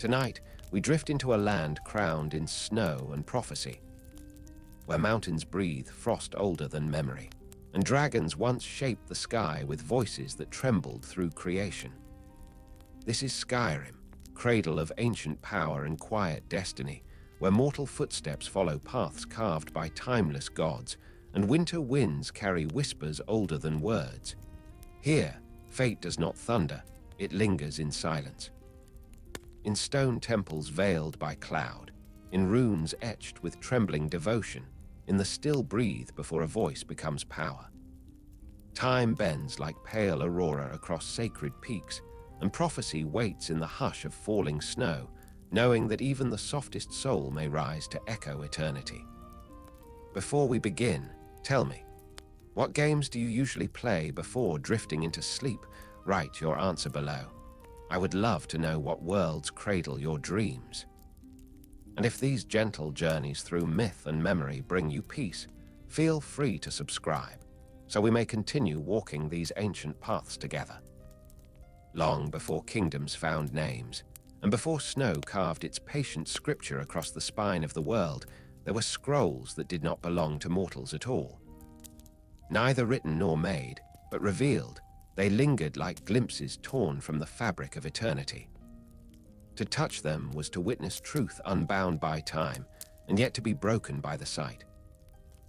Tonight, we drift into a land crowned in snow and prophecy, where mountains breathe frost older than memory, and dragons once shaped the sky with voices that trembled through creation. This is Skyrim, cradle of ancient power and quiet destiny, where mortal footsteps follow paths carved by timeless gods, and winter winds carry whispers older than words. Here, fate does not thunder, it lingers in silence. In stone temples veiled by cloud, in runes etched with trembling devotion, in the still breathe before a voice becomes power. Time bends like pale aurora across sacred peaks, and prophecy waits in the hush of falling snow, knowing that even the softest soul may rise to echo eternity. Before we begin, tell me, what games do you usually play before drifting into sleep? Write your answer below. I would love to know what worlds cradle your dreams. And if these gentle journeys through myth and memory bring you peace, feel free to subscribe, so we may continue walking these ancient paths together. Long before kingdoms found names, and before snow carved its patient scripture across the spine of the world, there were scrolls that did not belong to mortals at all. Neither written nor made, but revealed, they lingered like glimpses torn from the fabric of eternity. To touch them was to witness truth unbound by time, and yet to be broken by the sight.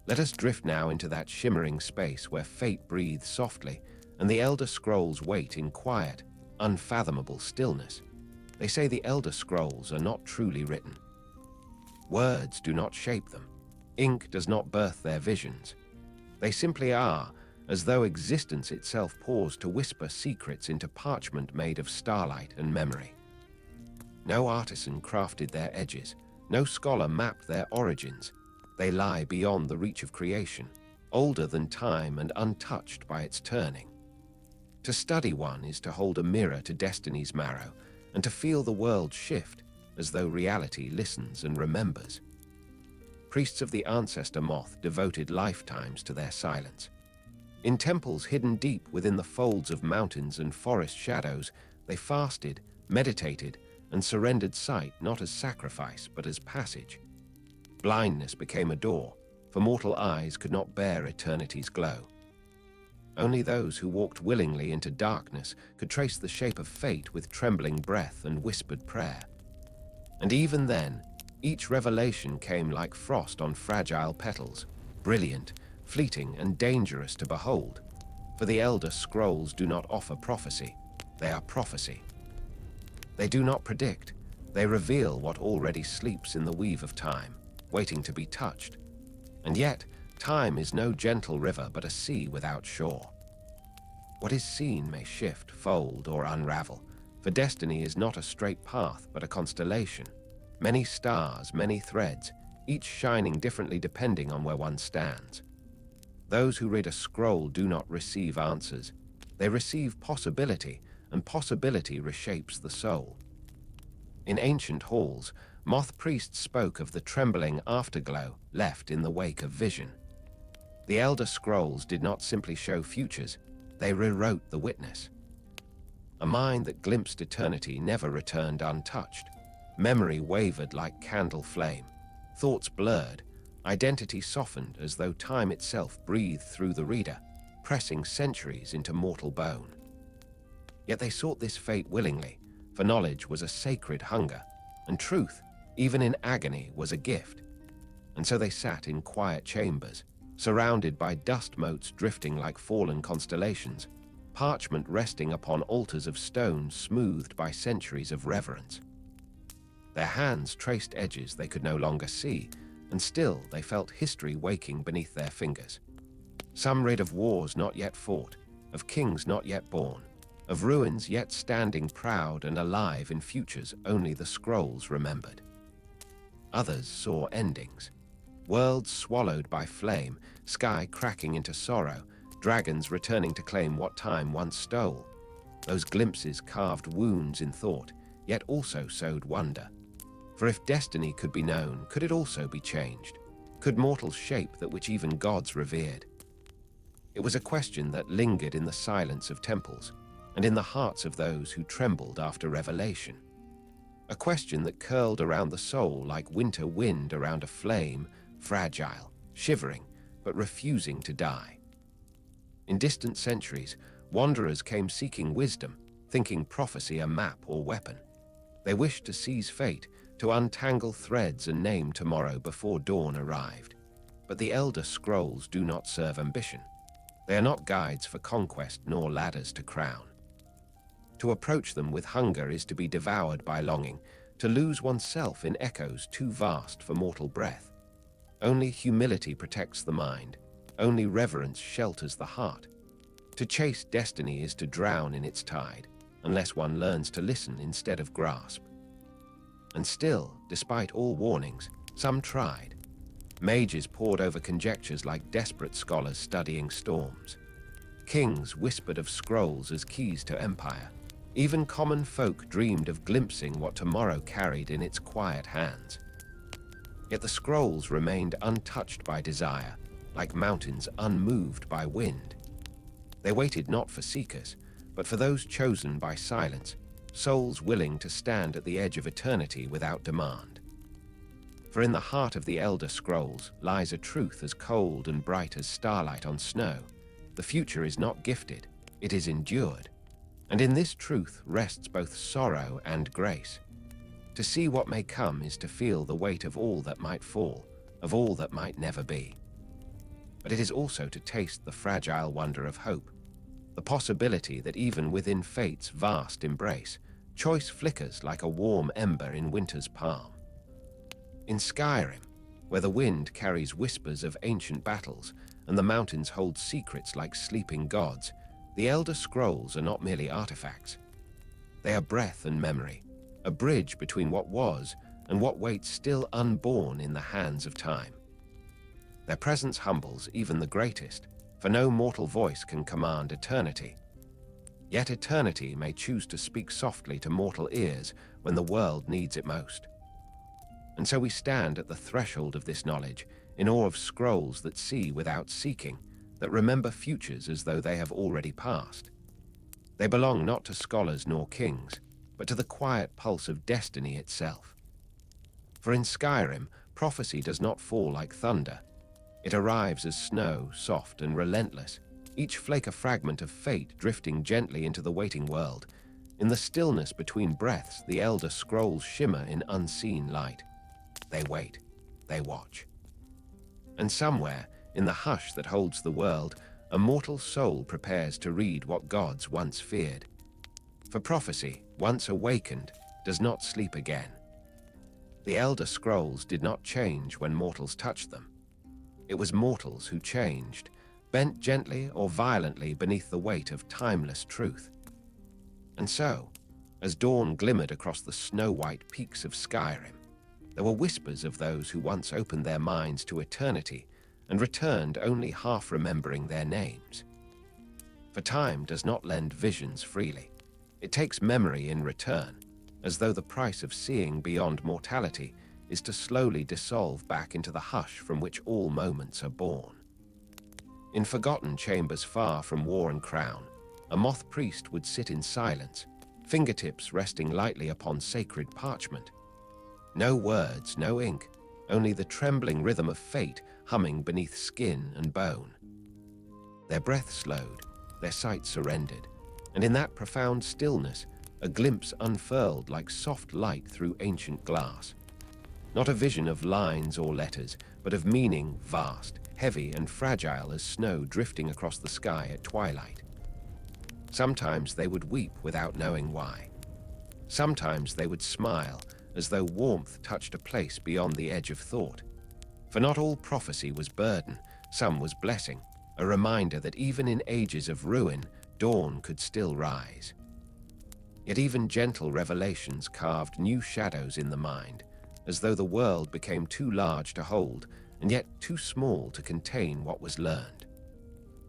Let us drift now into that shimmering space where fate breathes softly, and the Elder Scrolls wait in quiet, unfathomable stillness. They say the Elder Scrolls are not truly written. Words do not shape them. Ink does not birth their visions. They simply are, as though existence itself paused to whisper secrets into parchment made of starlight and memory. No artisan crafted their edges, no scholar mapped their origins. They lie beyond the reach of creation, older than time and untouched by its turning. To study one is to hold a mirror to destiny's marrow, and to feel the world shift, as though reality listens and remembers. Priests of the ancestor moth devoted lifetimes to their silence. In temples hidden deep within the folds of mountains and forest shadows, they fasted, meditated, and surrendered sight not as sacrifice but as passage. Blindness became a door, for mortal eyes could not bear eternity's glow. Only those who walked willingly into darkness could trace the shape of fate with trembling breath and whispered prayer. And even then, each revelation came like frost on fragile petals, brilliant, fleeting, and dangerous to behold. For the Elder Scrolls do not offer prophecy, they are prophecy. They do not predict, they reveal what already sleeps in the weave of time, waiting to be touched. And yet, time is no gentle river but a sea without shore. What is seen may shift, fold, or unravel, for destiny is not a straight path but a constellation. Many stars, many threads, each shining differently depending on where one stands. Those who read a scroll do not receive answers. They receive possibility, and possibility reshapes the soul. In ancient halls, moth priests spoke of the trembling afterglow left in the wake of vision. The Elder Scrolls did not simply show futures, they rewrote the witness. A mind that glimpsed eternity never returned untouched. Memory wavered like candle flame, thoughts blurred, identity softened as though time itself breathed through the reader, pressing centuries into mortal bone. Yet they sought this fate willingly, for knowledge was a sacred hunger, and truth, even in agony, was a gift. And so they sat in quiet chambers, surrounded by dust motes drifting like fallen constellations, parchment resting upon altars of stone smoothed by centuries of reverence. Their hands traced edges they could no longer see, and still they felt history waking beneath their fingers. Some read of wars not yet fought, of kings not yet born, of ruins yet standing proud and alive in futures only the scrolls remembered. Others saw endings, worlds swallowed by flame, sky cracking into sorrow, dragons returning to claim what time once stole. Those glimpses carved wounds in thought, yet also sowed wonder. For if destiny could be known, could it also be changed? Could mortals shape that which even gods revered? It was a question that lingered in the silence of temples, and in the hearts of those who trembled after revelation. a question that curled around the soul like winter wind around a flame, fragile, shivering, but refusing to die. In distant centuries, wanderers came seeking wisdom, thinking prophecy a map or weapon. They wished to seize fate, to untangle threads and name tomorrow before dawn arrived. But the Elder Scrolls do not serve ambition. They are not guides for conquest nor ladders to crown. To approach them with hunger is to be devoured by longing, to lose oneself in echoes too vast for mortal breath. Only humility protects the mind. Only reverence shelters the heart. To chase destiny is to drown in its tide, unless one learns to listen instead of grasp. And still, despite all warnings, some tried. Mages pored over conjectures like desperate scholars studying storms. Kings whispered of scrolls as keys to empire. Even common folk dreamed of glimpsing what tomorrow carried in its quiet hands. Yet the scrolls remained untouched by desire, like mountains unmoved by wind. They waited not for seekers, but for those chosen by silence, souls willing to stand at the edge of eternity without demand. For in the heart of the Elder Scrolls lies a truth as cold and bright as starlight on snow. The future is not gifted, it is endured. And in this truth rests both sorrow and grace. To see what may come is to feel the weight of all that might fall, of all that might never be. But it is also to taste the fragile wonder of hope, the possibility that even within fate's vast embrace, choice flickers like a warm ember in winter's palm. In Skyrim, where the wind carries whispers of ancient battles and the mountains hold secrets like sleeping gods, the Elder Scrolls are not merely artifacts. They are breath and memory, a bridge between what was and what waits still unborn in the hands of time. Their presence humbles even the greatest, for no mortal voice can command eternity. Yet eternity may choose to speak softly to mortal ears when the world needs it most. And so we stand at the threshold of this knowledge, in awe of scrolls that see without seeking, that remember futures as though they have already passed. They belong not to scholars nor kings, but to the quiet pulse of destiny itself. For in Skyrim, prophecy does not fall like thunder. It arrives as snow, soft and relentless, each flake a fragment of fate drifting gently into the waiting world. In the stillness between breaths, the Elder Scrolls shimmer in unseen light. They wait, they watch. And somewhere, in the hush that holds the world, a mortal soul prepares to read what gods once feared. For prophecy, once awakened, does not sleep again. The Elder Scrolls did not change when mortals touched them. It was mortals who changed, bent gently or violently beneath the weight of timeless truth. And so, as dawn glimmered across the snow-white peaks of Skyrim, there were whispers of those who once opened their minds to eternity and returned only half remembering their names. For time does not lend visions freely. It takes memory in return, as though the price of seeing beyond mortality is to slowly dissolve back into the hush from which all moments are born. In forgotten chambers far from war and crown, a moth priest would sit in silence, fingertips resting lightly upon sacred parchment. No words, no ink, only the trembling rhythm of fate humming beneath skin and bone. Their breath slowed, their sight surrendered, and in that profound stillness, a glimpse unfurled like soft light through ancient glass. Not a vision of lines or letters, but of meaning vast, heavy and fragile as snow drifting across the sky at twilight. Sometimes they would weep without knowing why. Sometimes they would smile, as though warmth touched a place beyond the edge of thought. For not all prophecy was burden, some was blessing, a reminder that even in ages of ruin, dawn could still rise. Yet even gentle revelations carved new shadows in the mind, as though the world became too large to hold, and yet too small to contain what was learned.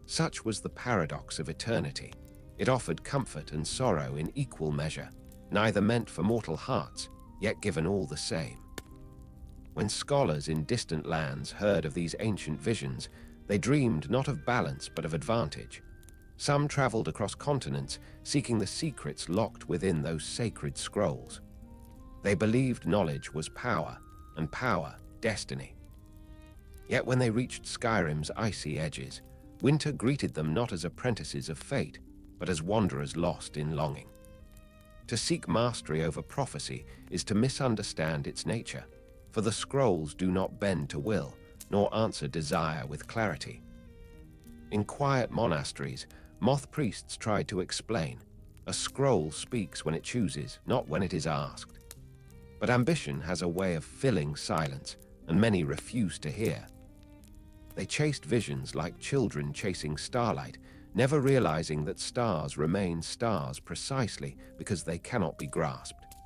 Such was the paradox of eternity. It offered comfort and sorrow in equal measure, neither meant for mortal hearts, yet given all the same. When scholars in distant lands heard of these ancient visions, they dreamed not of balance but of advantage. Some traveled across continents, seeking the secrets locked within those sacred scrolls. They believed knowledge was power, and power destiny. Yet when they reached Skyrim's icy edges, winter greeted them not as apprentices of fate, but as wanderers lost in longing. To seek mastery over prophecy is to misunderstand its nature, for the scrolls do not bend to will, nor answer desire with clarity. In quiet monasteries, moth priests tried to explain. A scroll speaks when it chooses, not when it is asked. But ambition has a way of filling silence, and many refuse to hear. They chased visions like children chasing starlight, never realizing that stars remain stars precisely because they cannot be grasped.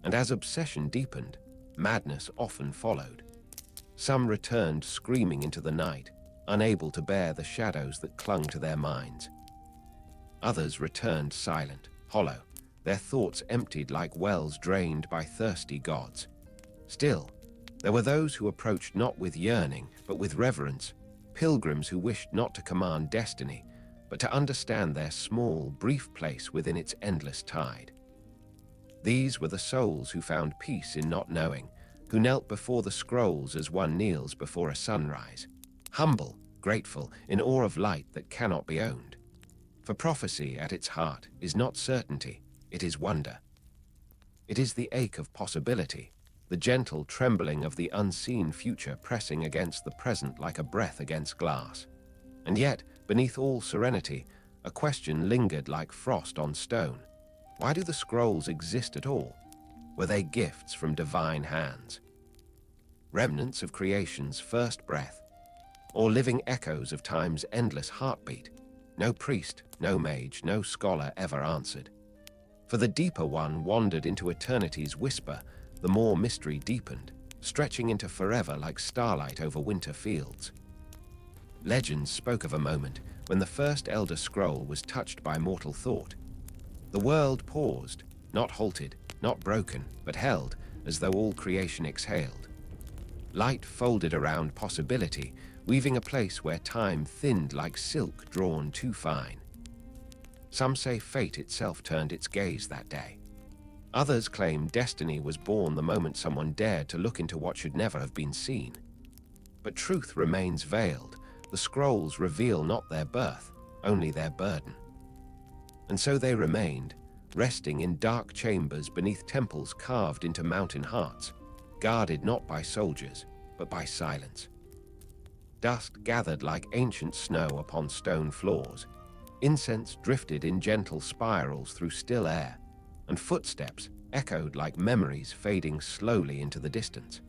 And as obsession deepened, madness often followed. Some returned screaming into the night, unable to bear the shadows that clung to their minds. Others returned silent, hollow, their thoughts emptied like wells drained by thirsty gods. Still, there were those who approached not with yearning, but with reverence, pilgrims who wished not to command destiny, but to understand their small, brief place within its endless tide. These were the souls who found peace in not knowing, who knelt before the scrolls as one kneels before a sunrise, humble, grateful, in awe of light that cannot be owned. For prophecy at its heart is not certainty, it is wonder. It is the ache of possibility, the gentle trembling of the unseen future pressing against the present like a breath against glass. And yet, beneath all serenity, a question lingered like frost on stone. Why do the scrolls exist at all? Were they gifts from divine hands? Remnants of creation's first breath? Or living echoes of time's endless heartbeat? No priest, no mage, no scholar ever answered. For the deeper one wandered into eternity's whisper, the more mystery deepened, stretching into forever like starlight over winter fields. Legends spoke of a moment when the first Elder Scroll was touched by mortal thought. The world paused, not halted, not broken, but held, as though all creation exhaled. Light folded around possibility, weaving a place where time thinned like silk drawn too fine. Some say fate itself turned its gaze that day. Others claim destiny was born the moment someone dared to look into what should never have been seen. But truth remains veiled. The scrolls reveal not their birth, only their burden. And so they remained, resting in dark chambers beneath temples carved into mountain hearts, guarded not by soldiers, but by silence. Dust gathered like ancient snow upon stone floors. Incense drifted in gentle spirals through still air, and footsteps echoed like memories fading slowly into the distance.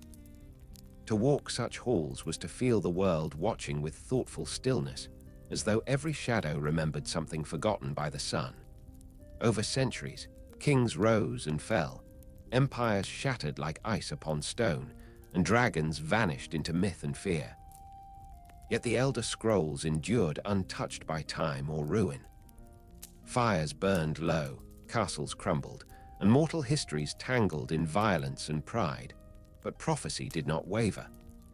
To walk such halls was to feel the world watching with thoughtful stillness, as though every shadow remembered something forgotten by the sun. Over centuries, kings rose and fell, empires shattered like ice upon stone, and dragons vanished into myth and fear. Yet the Elder Scrolls endured untouched by time or ruin. Fires burned low, castles crumbled, and mortal histories tangled in violence and pride. But prophecy did not waver.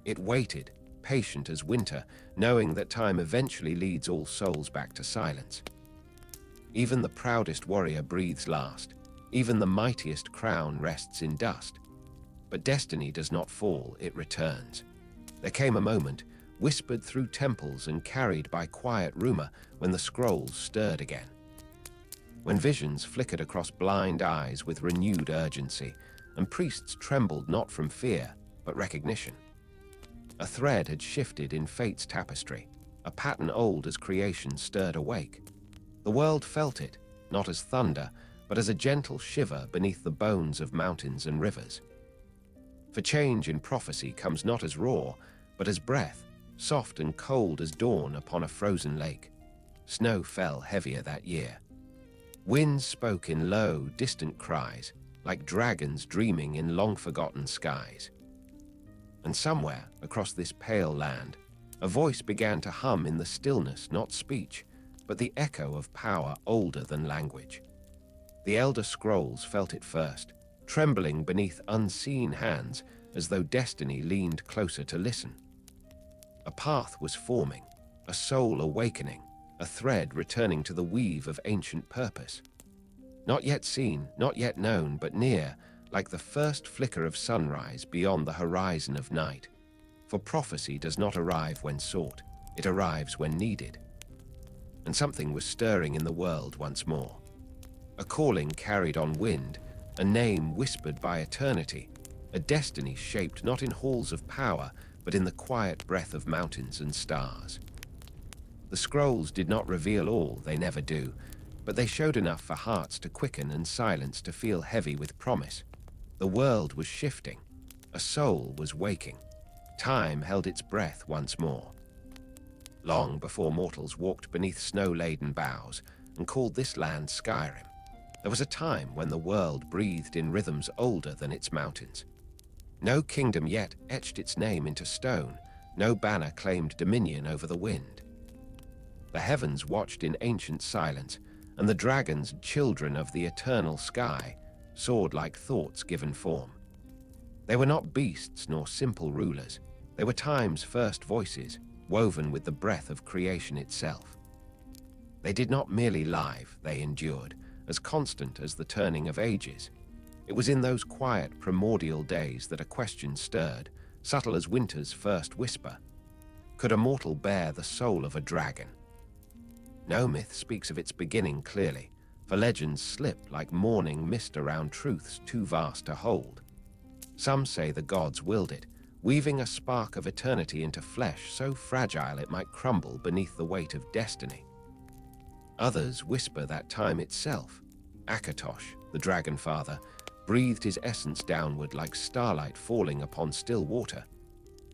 It waited, patient as winter, knowing that time eventually leads all souls back to silence. Even the proudest warrior breathes last. Even the mightiest crown rests in dust. But destiny does not fall, it returns. There came a moment, whispered through temples and carried by quiet rumor, when the scrolls stirred again. When visions flickered across blind eyes with renewed urgency, and priests trembled not from fear, but recognition. A thread had shifted in fate's tapestry, a pattern old as creation stirred awake. The world felt it, not as thunder, but as a gentle shiver beneath the bones of mountains and rivers. For change in prophecy comes not as roar, but as breath, soft and cold as dawn upon a frozen lake. Snow fell heavier that year. Winds spoke in low, distant cries, like dragons dreaming in long-forgotten skies. And somewhere, across this pale land, a voice began to hum in the stillness, not speech, but the echo of power older than language. The Elder Scrolls felt it first, trembling beneath unseen hands, as though destiny leaned closer to listen. A path was forming, a soul awakening, a thread returning to the weave of ancient purpose. Not yet seen, not yet known, but near, like the first flicker of sunrise beyond the horizon of night. For prophecy does not arrive when sought, it arrives when needed. And something was stirring in the world once more. A calling carried on wind, a name whispered by eternity, a destiny shaped not in halls of power, but in the quiet breath of mountains and stars. The scrolls did not reveal all, they never do, but they showed enough for hearts to quicken and silence to feel heavy with promise. The world was shifting, a soul was waking. Time held its breath once more. Long before mortals walked beneath snow-laden boughs and called this land Skyrim, there was a time when the world breathed in rhythms older than its mountains. No kingdom yet etched its name into stone, no banner claimed dominion over the wind. The heavens watched in ancient silence, and the dragons, children of the eternal sky, soared like thoughts given form. They were not beasts nor simple rulers, they were time's first voices, woven with the breath of creation itself. They did not merely live, they endured, as constant as the turning of ages. It was in those quiet, primordial days that a question stirred, subtle as winter's first whisper. Could a mortal bear the soul of a dragon? No myth speaks of its beginning clearly, for legends slip like morning mist around truths too vast to hold. Some say the gods willed it, weaving a spark of eternity into flesh so fragile it might crumble beneath the weight of destiny. Others whisper that time itself, Akatosh, the dragon father, breathed his essence downward like starlight falling upon still water,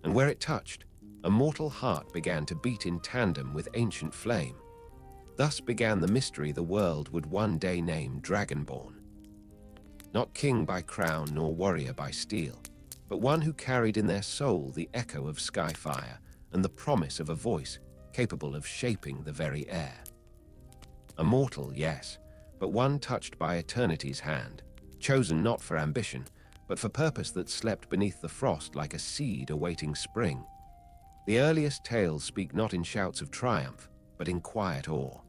and where it touched, a mortal heart began to beat in tandem with ancient flame. Thus began the mystery the world would one day name Dragonborn. Not king by crown nor warrior by steel, but one who carried in their soul the echo of skyfire and the promise of a voice capable of shaping the very air. A mortal, yes, but one touched by eternity's hand, chosen not for ambition, but for purpose that slept beneath the frost like a seed awaiting spring. The earliest tales speak not in shouts of triumph, but in quiet awe.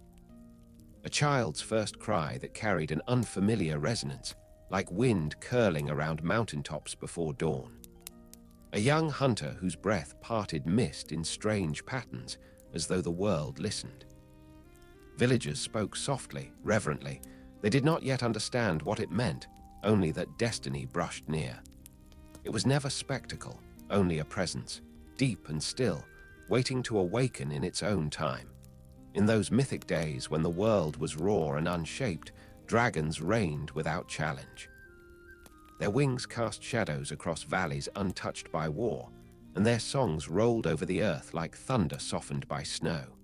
A child's first cry that carried an unfamiliar resonance, like wind curling around mountaintops before dawn. A young hunter whose breath parted mist in strange patterns, as though the world listened. Villagers spoke softly, reverently. They did not yet understand what it meant, only that destiny brushed near. It was never spectacle, only a presence, deep and still, waiting to awaken in its own time. In those mythic days when the world was raw and unshaped, dragons reigned without challenge. Their wings cast shadows across valleys untouched by war, and their songs rolled over the earth like thunder softened by snow.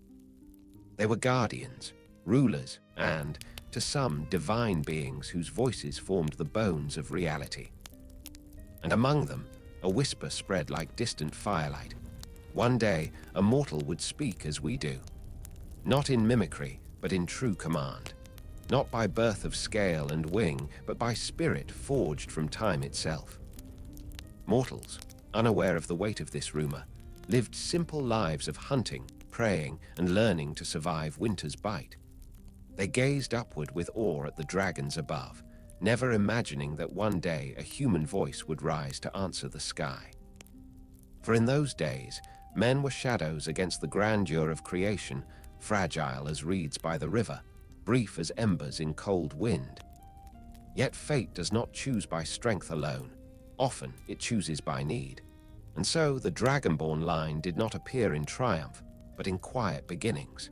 They were guardians, rulers, and, to some, divine beings whose voices formed the bones of reality. And among them, a whisper spread like distant firelight. One day, a mortal would speak as we do. Not in mimicry, but in true command. Not by birth of scale and wing, but by spirit forged from time itself. Mortals, unaware of the weight of this rumor, lived simple lives of hunting, praying, and learning to survive winter's bite. They gazed upward with awe at the dragons above, never imagining that one day a human voice would rise to answer the sky. For in those days, men were shadows against the grandeur of creation, fragile as reeds by the river, brief as embers in cold wind. Yet fate does not choose by strength alone. Often it chooses by need. And so the Dragonborn line did not appear in triumph, but in quiet beginnings.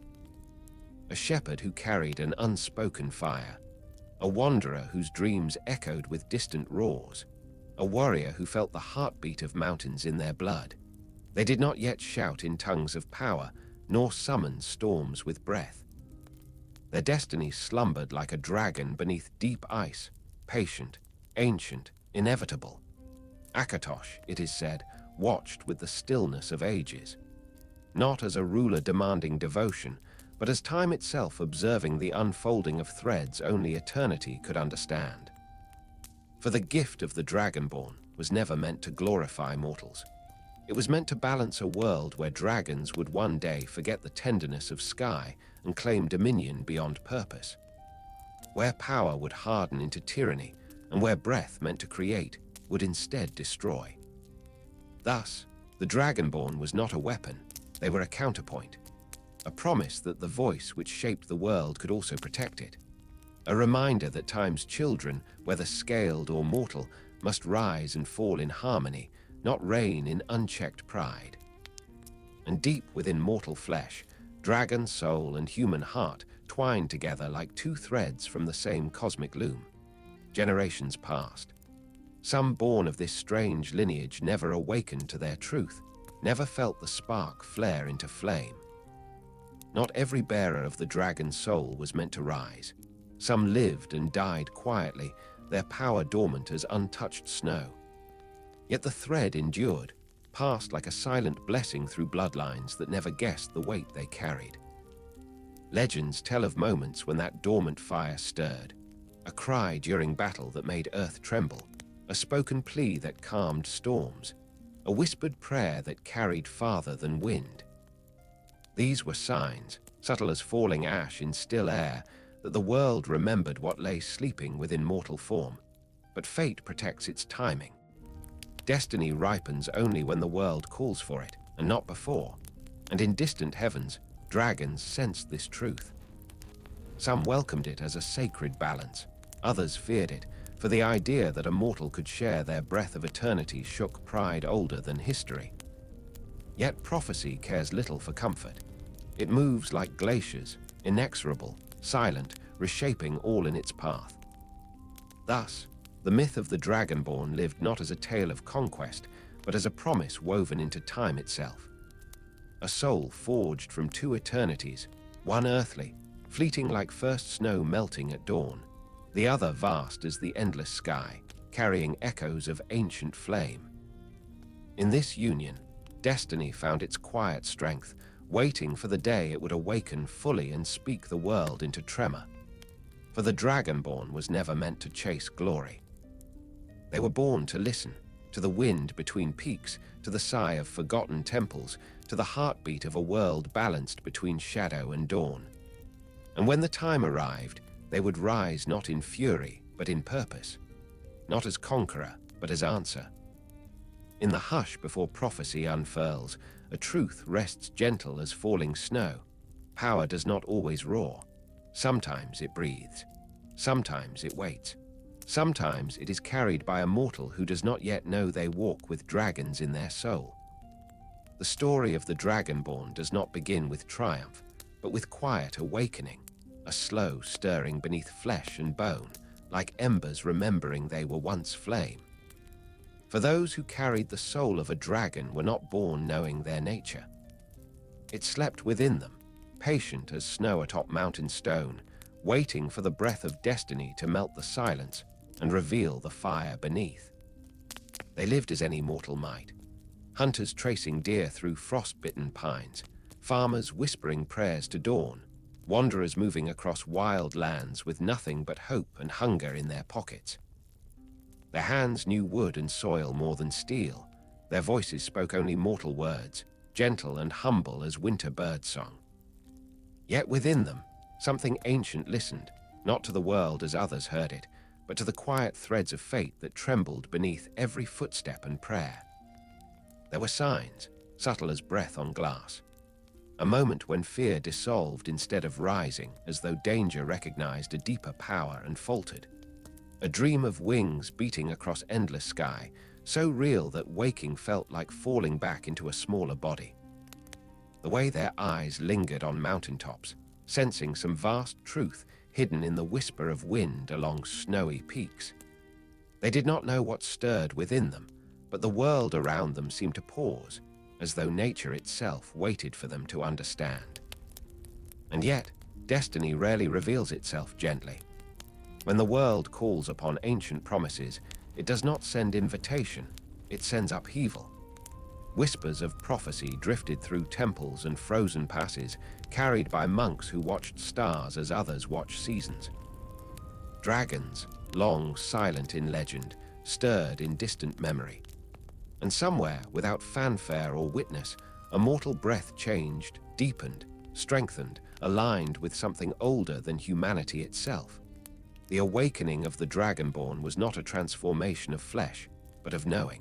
A shepherd who carried an unspoken fire, a wanderer whose dreams echoed with distant roars, a warrior who felt the heartbeat of mountains in their blood. They did not yet shout in tongues of power, nor summon storms with breath. Their destiny slumbered like a dragon beneath deep ice, patient, ancient, inevitable. Akatosh, it is said, watched with the stillness of ages, not as a ruler demanding devotion, but as time itself observing the unfolding of threads only eternity could understand. For the gift of the Dragonborn was never meant to glorify mortals. It was meant to balance a world where dragons would one day forget the tenderness of sky and claim dominion beyond purpose. Where power would harden into tyranny and where breath meant to create would instead destroy. Thus, the Dragonborn was not a weapon, they were a counterpoint, a promise that the voice which shaped the world could also protect it, a reminder that time's children, whether scaled or mortal, must rise and fall in harmony, not reign in unchecked pride. And deep within mortal flesh, dragon soul and human heart twined together like two threads from the same cosmic loom. Generations passed. Some born of this strange lineage never awakened to their truth, never felt the spark flare into flame. Not every bearer of the dragon soul was meant to rise. Some lived and died quietly, their power dormant as untouched snow. Yet the thread endured, passed like a silent blessing through bloodlines that never guessed the weight they carried. Legends tell of moments when that dormant fire stirred, a cry during battle that made earth tremble, a spoken plea that calmed storms, a whispered prayer that carried farther than wind. These were signs, subtle as falling ash in still air, that the world remembered what lay sleeping within mortal form. But fate protects its timing. Destiny ripens only when the world calls for it, and not before. And in distant heavens, dragons sensed this truth. Some welcomed it as a sacred balance. Others feared it, for the idea that a mortal could share their breath of eternity shook pride older than history. Yet prophecy cares little for comfort. It moves like glaciers, inexorable, silent, reshaping all in its path. Thus, the myth of the Dragonborn lived not as a tale of conquest, but as a promise woven into time itself. A soul forged from two eternities, one earthly, fleeting like first snow melting at dawn, the other vast as the endless sky, carrying echoes of ancient flame. In this union, destiny found its quiet strength, waiting for the day it would awaken fully and speak the world into tremor. For the Dragonborn was never meant to chase glory. They were born to listen, to the wind between peaks, to the sigh of forgotten temples, to the heartbeat of a world balanced between shadow and dawn. And when the time arrived, they would rise not in fury, but in purpose, not as conqueror, but as answer. In the hush before prophecy unfurls, a truth rests gentle as falling snow. Power does not always roar. Sometimes it breathes. Sometimes it waits. Sometimes it is carried by a mortal who does not yet know they walk with dragons in their soul. The story of the Dragonborn does not begin with triumph, but with quiet awakening, a slow stirring beneath flesh and bone, like embers remembering they were once flame. For those who carried the soul of a dragon were not born knowing their nature. It slept within them, patient as snow atop mountain stone, waiting for the breath of destiny to melt the silence and reveal the fire beneath. They lived as any mortal might, hunters tracing deer through frost-bitten pines, farmers whispering prayers to dawn, wanderers moving across wild lands with nothing but hope and hunger in their pockets. Their hands knew wood and soil more than steel. Their voices spoke only mortal words, gentle and humble as winter birdsong. Yet within them, something ancient listened, not to the world as others heard it, but to the quiet threads of fate that trembled beneath every footstep and prayer. There were signs, subtle as breath on glass. A moment when fear dissolved instead of rising, as though danger recognized a deeper power and faltered. A dream of wings beating across endless sky, so real that waking felt like falling back into a smaller body. The way their eyes lingered on mountaintops, sensing some vast truth hidden in the whisper of wind along snowy peaks. They did not know what stirred within them, but the world around them seemed to pause, as though nature itself waited for them to understand. And yet, destiny rarely reveals itself gently. When the world calls upon ancient promises, it does not send invitation, it sends upheaval. Whispers of prophecy drifted through temples and frozen passes, carried by monks who watched stars as others watch seasons. Dragons, long silent in legend, stirred in distant memory. And somewhere, without fanfare or witness, a mortal breath changed, deepened, strengthened, aligned with something older than humanity itself. The awakening of the Dragonborn was not a transformation of flesh, but of knowing.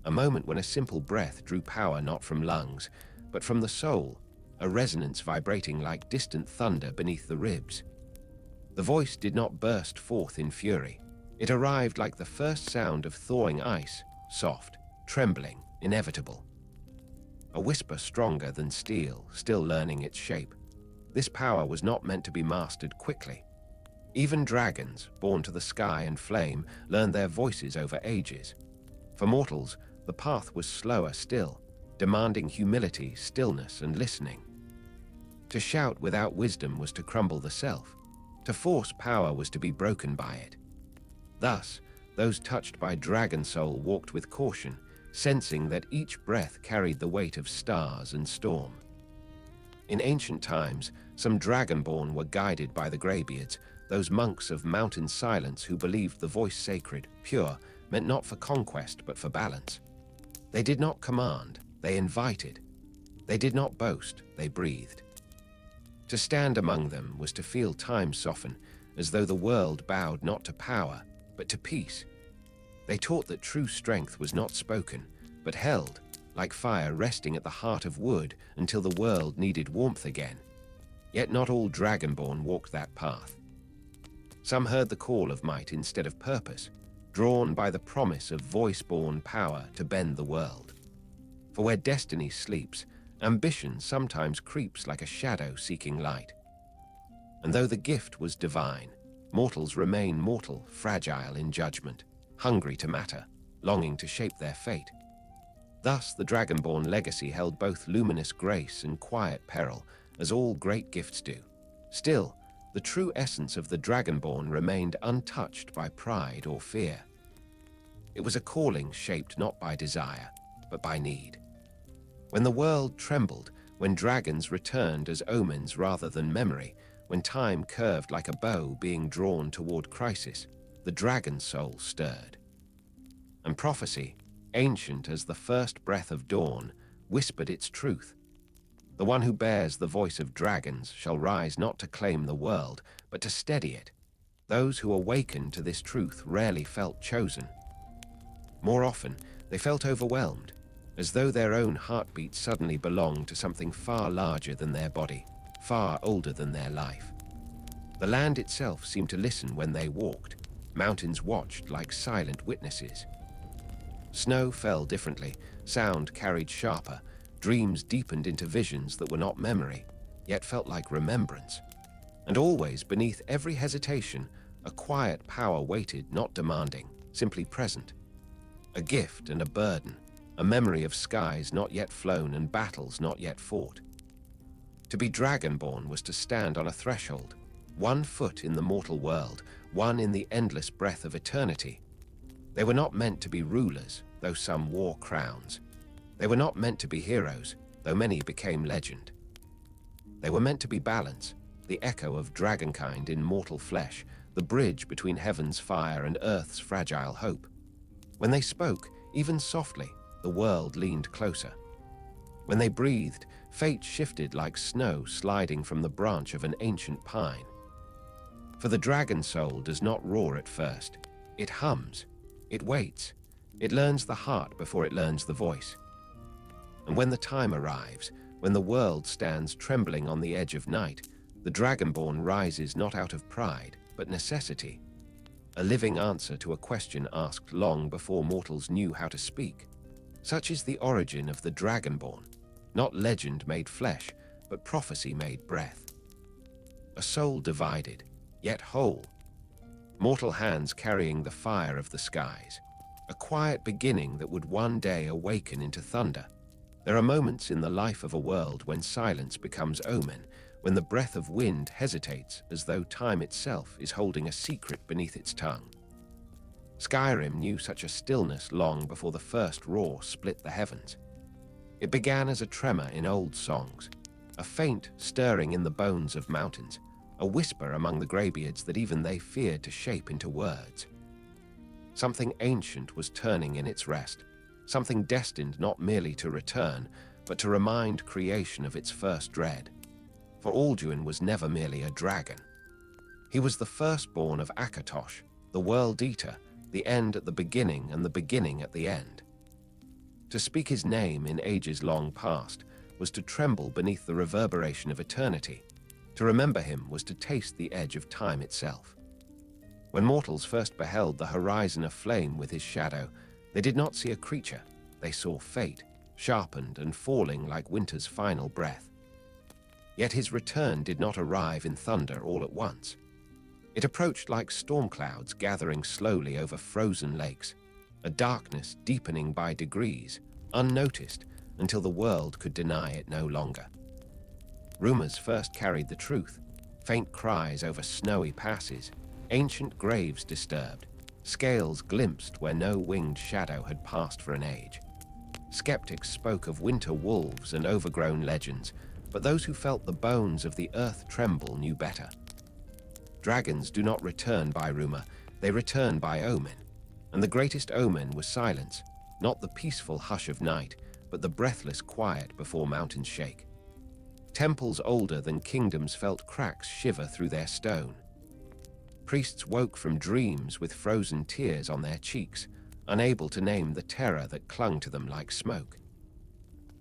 A moment when a simple breath drew power not from lungs, but from the soul, a resonance vibrating like distant thunder beneath the ribs. The voice did not burst forth in fury. It arrived like the first sound of thawing ice, soft, trembling, inevitable. A whisper stronger than steel, still learning its shape. This power was not meant to be mastered quickly. Even dragons, born to the sky and flame, learned their voices over ages. For mortals, the path was slower still, demanding humility, stillness, and listening. To shout without wisdom was to crumble the self. To force power was to be broken by it. Thus, those touched by dragon soul walked with caution, sensing that each breath carried the weight of stars and storm. In ancient times, some Dragonborn were guided by the Greybeards, those monks of mountain silence who believed the voice sacred, pure, meant not for conquest but for balance. They did not command, they invited. They did not boast, they breathed. To stand among them was to feel time soften, as though the world bowed not to power, but to peace. They taught that true strength was not spoken, but held, like fire resting at the heart of wood until the world needed warmth again. Yet not all Dragonborn walked that path. Some heard the call of might instead of purpose, drawn by the promise of voice-born power to bend the world. For where destiny sleeps, ambition sometimes creeps like a shadow seeking light. And though the gift was divine, mortals remain mortal, fragile in judgment, hungry to matter, longing to shape their fate. Thus the Dragonborn legacy held both luminous grace and quiet peril, as all great gifts do. Still, the true essence of the Dragonborn remained untouched by pride or fear. It was a calling shaped not by desire, but by need. When the world trembled, when dragons returned as omens rather than memory, when time curved like a bow being drawn toward crisis, the dragon soul stirred. And prophecy, ancient as the first breath of dawn, whispered its truth. The one who bears the voice of dragons shall rise not to claim the world, but to steady it. Those who awakened to this truth rarely felt chosen. More often, they felt overwhelmed, as though their own heartbeat suddenly belonged to something far larger than their body, far older than their life. The land itself seemed to listen when they walked. Mountains watched like silent witnesses. Snow fell differently, sound carried sharper, dreams deepened into visions that were not memory, yet felt like remembrance. And always, beneath every hesitation, a quiet power waited, not demanding, simply present. A gift and a burden, a memory of skies not yet flown and battles not yet fought. To be Dragonborn was to stand on a threshold, one foot in the mortal world, one in the endless breath of eternity. They were not meant to be rulers, though some wore crowns. They were not meant to be heroes, though many became legend. They were meant to be balance, the echo of dragonkind in mortal flesh, the bridge between heaven's fire and earth's fragile hope. When they spoke, even softly, the world leaned closer. When they breathed, fate shifted like snow sliding from the branch of an ancient pine. For the dragon soul does not roar at first. It hums. It waits. It learns the heart before it learns the voice. And when the time arrives, when the world stands trembling on the edge of night, the Dragonborn rises not out of pride, but necessity. A living answer to a question asked long before mortals knew how to speak. Such is the origin of the Dragonborn, not legend made flesh, but prophecy made breath. A soul divided, yet whole. Mortal hands carrying the fire of the skies. A quiet beginning that would one day awaken into thunder. There are moments in the life of a world when silence becomes omen, when the breath of wind hesitates as though time itself is holding a secret beneath its tongue. Skyrim knew such a stillness long before the first roar split the heavens. It began as a tremor in old songs, a faint stirring in the bones of mountains, a whisper among the Greybeards that even they feared to shape into words. Something ancient was turning in its rest, something destined not merely to return, but to remind creation of its first dread. For Alduin was never merely a dragon. He was the firstborn of Akatosh, the World Eater, the end at the beginning and the beginning at the end. To speak his name in ages long past was to tremble beneath the reverberation of eternity. To remember him was to taste the edge of time itself. When mortals first beheld the horizon aflame with his shadow, they did not see a creature, they saw fate, sharpened and falling like winter's final breath. Yet his return did not arrive in thunder all at once. It approached like storm clouds gathering slowly over frozen lakes, a darkness deepening by degrees, unnoticed until the world could deny it no longer. Rumors first carried the truth, faint cries over snowy passes, ancient graves disturbed, scales glimpsed where no winged shadow had passed for an age. Skeptics spoke of winter wolves and overgrown legends, but those who felt the bones of the earth tremble knew better. Dragons do not return by rumor, they return by omen. And the greatest omen was silence, not the peaceful hush of night, but the breathless quiet before mountains shake. Temples older than kingdoms felt cracks shiver through their stone. Priests woke from dreams with frozen tears on their cheeks, unable to name the terror that clung to them like smoke.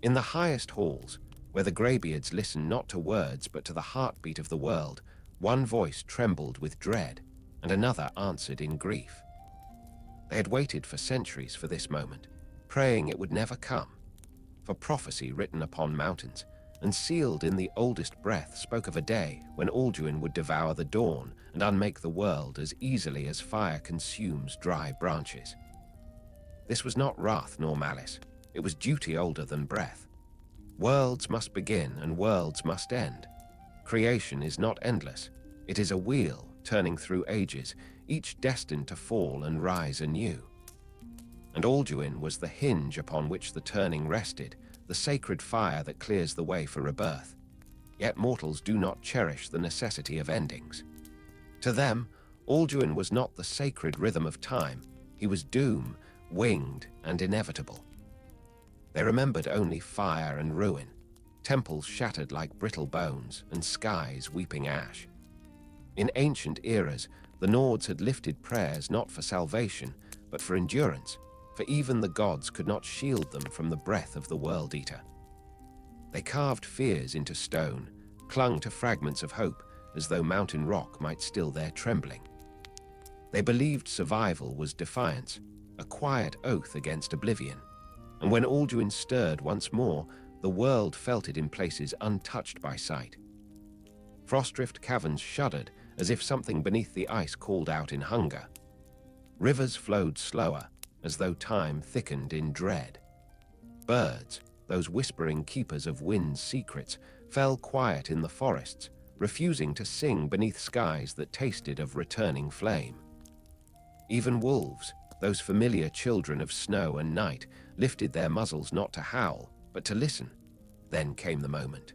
In the highest halls, where the Greybeards listened not to words but to the heartbeat of the world, one voice trembled with dread, and another answered in grief. They had waited for centuries for this moment, praying it would never come. For prophecy written upon mountains and sealed in the oldest breath spoke of a day when Alduin would devour the dawn and unmake the world as easily as fire consumes dry branches. This was not wrath nor malice, it was duty older than breath. Worlds must begin and worlds must end. Creation is not endless, it is a wheel turning through ages, each destined to fall and rise anew. And Alduin was the hinge upon which the turning rested, the sacred fire that clears the way for rebirth. Yet mortals do not cherish the necessity of endings. To them, Alduin was not the sacred rhythm of time, he was doom, winged and inevitable. They remembered only fire and ruin, temples shattered like brittle bones and skies weeping ash. In ancient eras, the Nords had lifted prayers not for salvation, but for endurance, for even the gods could not shield them from the breath of the World Eater. They carved fears into stone, clung to fragments of hope, as though mountain rock might still their trembling. They believed survival was defiance, a quiet oath against oblivion, and when Alduin stirred once more, the world felt it in places untouched by sight. Frostdrift caverns shuddered as if something beneath the ice called out in hunger. Rivers flowed slower, as though time thickened in dread. Birds, those whispering keepers of wind's secrets, fell quiet in the forests, refusing to sing beneath skies that tasted of returning flame. Even wolves, those familiar children of snow and night, lifted their muzzles not to howl, but to listen. Then came the moment.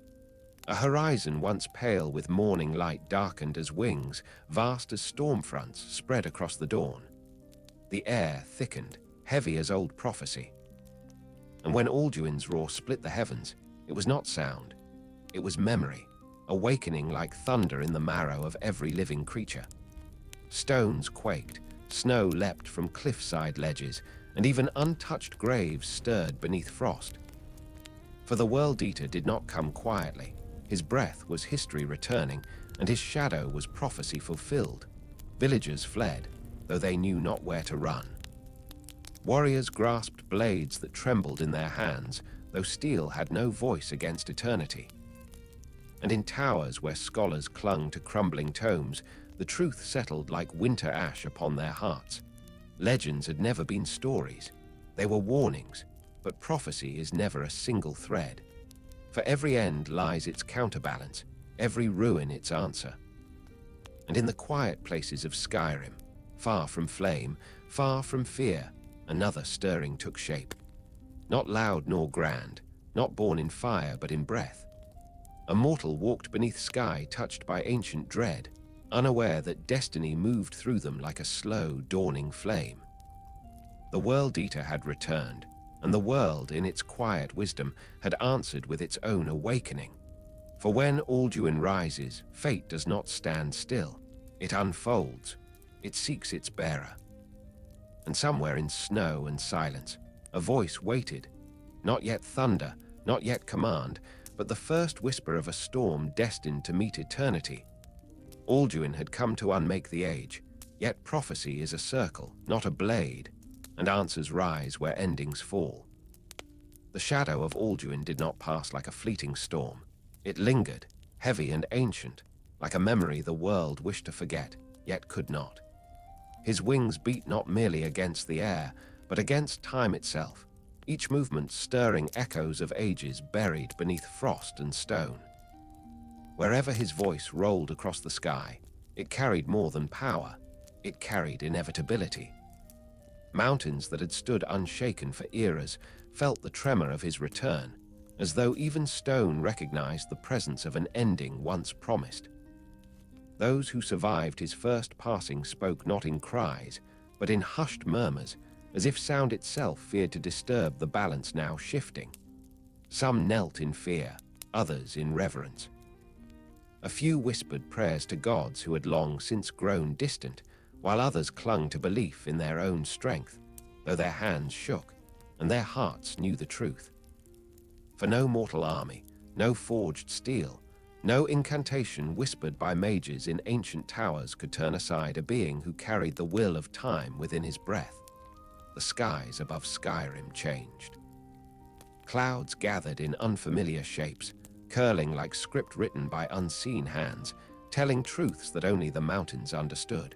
A horizon once pale with morning light darkened as wings, vast as storm fronts, spread across the dawn. The air thickened, heavy as old prophecy. And when Alduin's roar split the heavens, it was not sound, it was memory, awakening like thunder in the marrow of every living creature. Stones quaked, snow leapt from cliffside ledges, and even untouched graves stirred beneath frost. For the World Eater did not come quietly. His breath was history returning, and his shadow was prophecy fulfilled. Villagers fled, though they knew not where to run. Warriors grasped blades that trembled in their hands, though steel had no voice against eternity. And in towers where scholars clung to crumbling tomes, the truth settled like winter ash upon their hearts. Legends had never been stories. They were warnings, but prophecy is never a single thread. For every end lies its counterbalance, every ruin its answer. And in the quiet places of Skyrim, far from flame, far from fear, another stirring took shape. Not loud nor grand, not born in fire but in breath. A mortal walked beneath sky touched by ancient dread, unaware that destiny moved through them like a slow, dawning flame. The World Eater had returned, and the world, in its quiet wisdom, had answered with its own awakening. For when Alduin rises, fate does not stand still. It unfolds. It seeks its bearer. And somewhere in snow and silence, a voice waited. Not yet thunder, not yet command, but the first whisper of a storm destined to meet eternity. Alduin had come to unmake the age, yet prophecy is a circle, not a blade, and answers rise where endings fall. The shadow of Alduin did not pass like a fleeting storm. It lingered, heavy and ancient, like a memory the world wished to forget, yet could not. His wings beat not merely against the air, but against time itself, each movement stirring echoes of ages buried beneath frost and stone. Wherever his voice rolled across the sky, it carried more than power, it carried inevitability. Mountains that had stood unshaken for eras felt the tremor of his return, as though even stone recognized the presence of an ending once promised. Those who survived his first passing spoke not in cries, but in hushed murmurs, as if sound itself feared to disturb the balance now shifting. Some knelt in fear, others in reverence. A few whispered prayers to gods who had long since grown distant, while others clung to belief in their own strength, though their hands shook, and their hearts knew the truth. For no mortal army, no forged steel, no incantation whispered by mages in ancient towers could turn aside a being who carried the will of time within his breath. The skies above Skyrim changed. Clouds gathered in unfamiliar shapes, curling like script written by unseen hands, telling truths that only the mountains understood.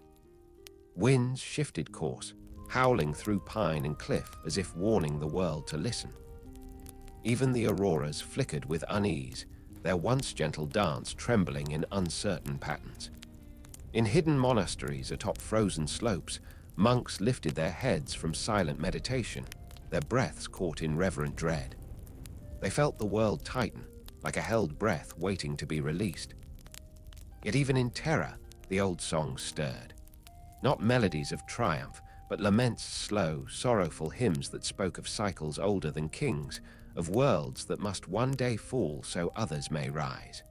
Winds shifted course, howling through pine and cliff as if warning the world to listen. Even the auroras flickered with unease, their once gentle dance trembling in uncertain patterns. In hidden monasteries atop frozen slopes, monks lifted their heads from silent meditation, their breaths caught in reverent dread. They felt the world tighten, like a held breath waiting to be released. Yet even in terror, the old songs stirred. Not melodies of triumph, but laments, slow, sorrowful hymns that spoke of cycles older than kings, of worlds that must one day fall so others may rise.